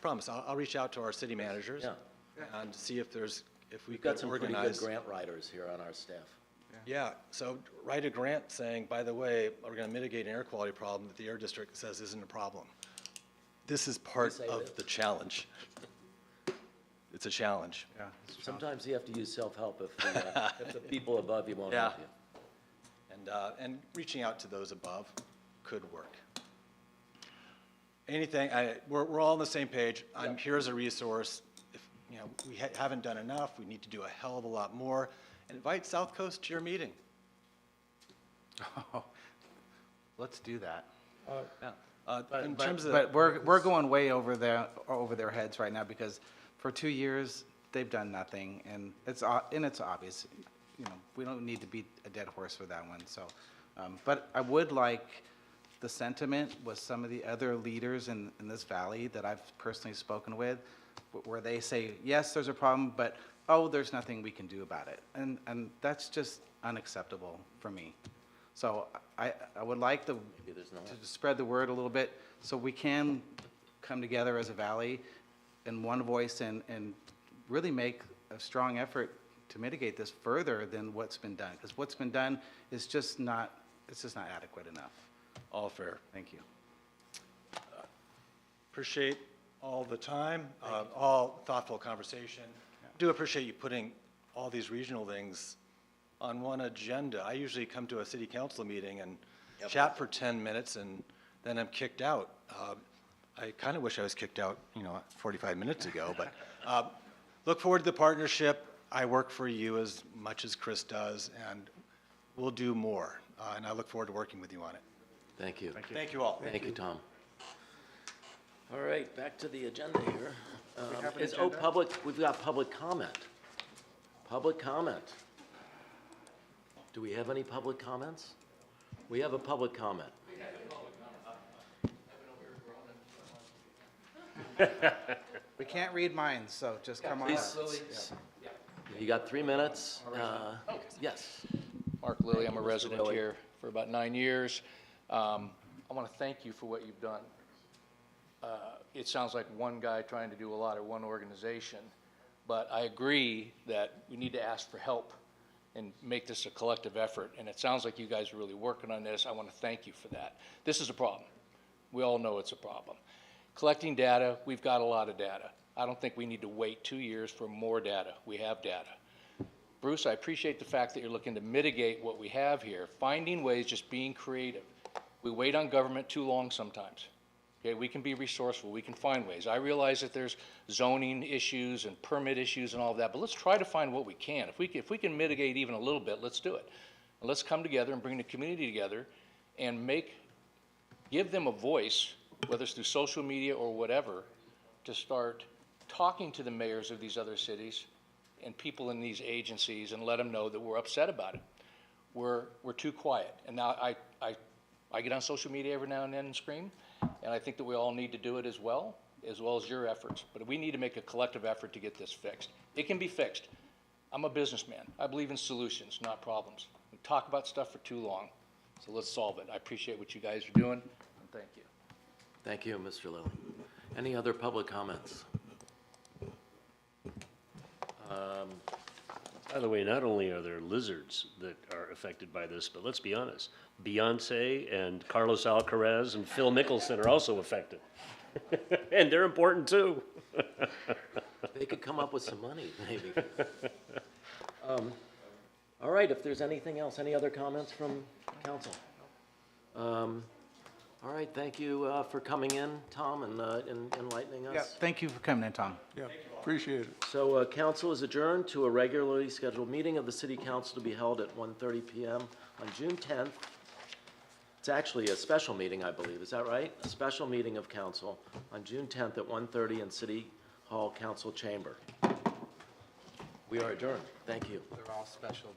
promise, I'll reach out to our city managers Yeah. and see if we We've got could some pretty good organize. grant writers here on our staff. Yeah, so write a grant saying, by the way, we're gonna mitigate an air quality problem that the air district says isn't a problem. This is part say of that. the challenge. It's a challenge. Yeah, it's true. Sometimes you have to use self-help if the people above you won't Yeah. help you. And reaching out to those above could work. Anything, we're all on the same page. I'm here as a resource. If, we haven't done enough, we need to do a hell of a lot more. And invite South Coast to your meeting. Let's do that. Yeah. In terms of, But we're going way over their heads right now because for 2 years, they've done nothing, and it's obvious. We don't need to beat a dead horse for that one, so. But I would like the sentiment with some of the other leaders in this valley that I've personally spoken with, where they say, yes, there's a problem, but, oh, there's nothing we can do about it. And that's just unacceptable for me. So I would like to spread the word a little bit so we can come together as a valley in one voice and really make a strong effort to mitigate this further than what's been done. Because what's been done is just not adequate enough. all fair. Thank you. Appreciate all the time, all thoughtful conversation. Do appreciate you putting all these regional things on one agenda. I usually come to a city council meeting and chat for 10 minutes and then I'm kicked out. I kind of wish I was kicked out, 45 minutes ago, but look forward to the partnership. I work for you as much as Chris does, and we'll do more. And I look forward to working with you on it. Thank you. Thank you all. Thank you, Tom. All right, back to the agenda here. have an We've got public comment. Public comment. Do we have any public comments? We have a public comment. We can't read minds, so just come on up. You got 3 minutes. Yes. Mark Lilly, I'm a Mr. resident Lilly. here for about 9 years. I want to thank you for what you've done. It sounds like one guy trying to do a lot at one organization, but I agree that we need to ask for help and make this a collective effort, and it sounds like you guys are really working on this. I want to thank you for that. This is a problem. We all know it's a problem. Collecting data, we've got a lot of data. I don't think we need to wait 2 years for more data. We have data. Bruce, I appreciate the fact that you're looking to mitigate what we have here, finding ways, just being creative. We wait on government too long sometimes. Okay, we can be resourceful, we can find ways. I realize that there's zoning issues and permit issues and all of that, but let's try to find what we can. If we can mitigate even a little bit, let's do it. And let's come together and bring the community together and give them a voice, whether it's through social media or whatever, to start talking to the mayors of these other cities and people in these agencies and let them know that we're upset about it. We're too quiet. And now I get on social media every now and then and scream, and I think that we all need to do it as well as your efforts. But we need to make a collective effort to get this fixed. It can be fixed. I'm a businessman. I believe in solutions, not problems. We talk about stuff for too long, so let's solve it. I appreciate what you guys are doing, and thank you. Thank you, Mr. Lilly. Any other public comments? By the way, not only are there lizards that are affected by this, but let's be honest, Beyonce and Carlos Alcaraz and Phil Mickelson are also affected. And they're important too. They could come up with some money, maybe. All right, if there's anything else, any other comments from council? All right, thank you for coming in, Tom, and enlightening us. Yeah, thank you for coming in, Tom. Yeah, appreciate it. So council is adjourned to a regularly scheduled meeting of the city council to be held at 1:30 PM on June 10th. It's actually a special meeting, I believe. Is that right? A special meeting of council on June 10th at 1:30 in City Hall Council Chamber. We are adjourned. Thank you. They're all special.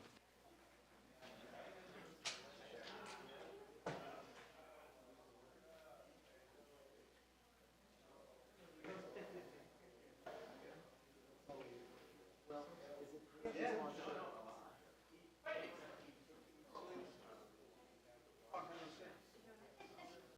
Well, is it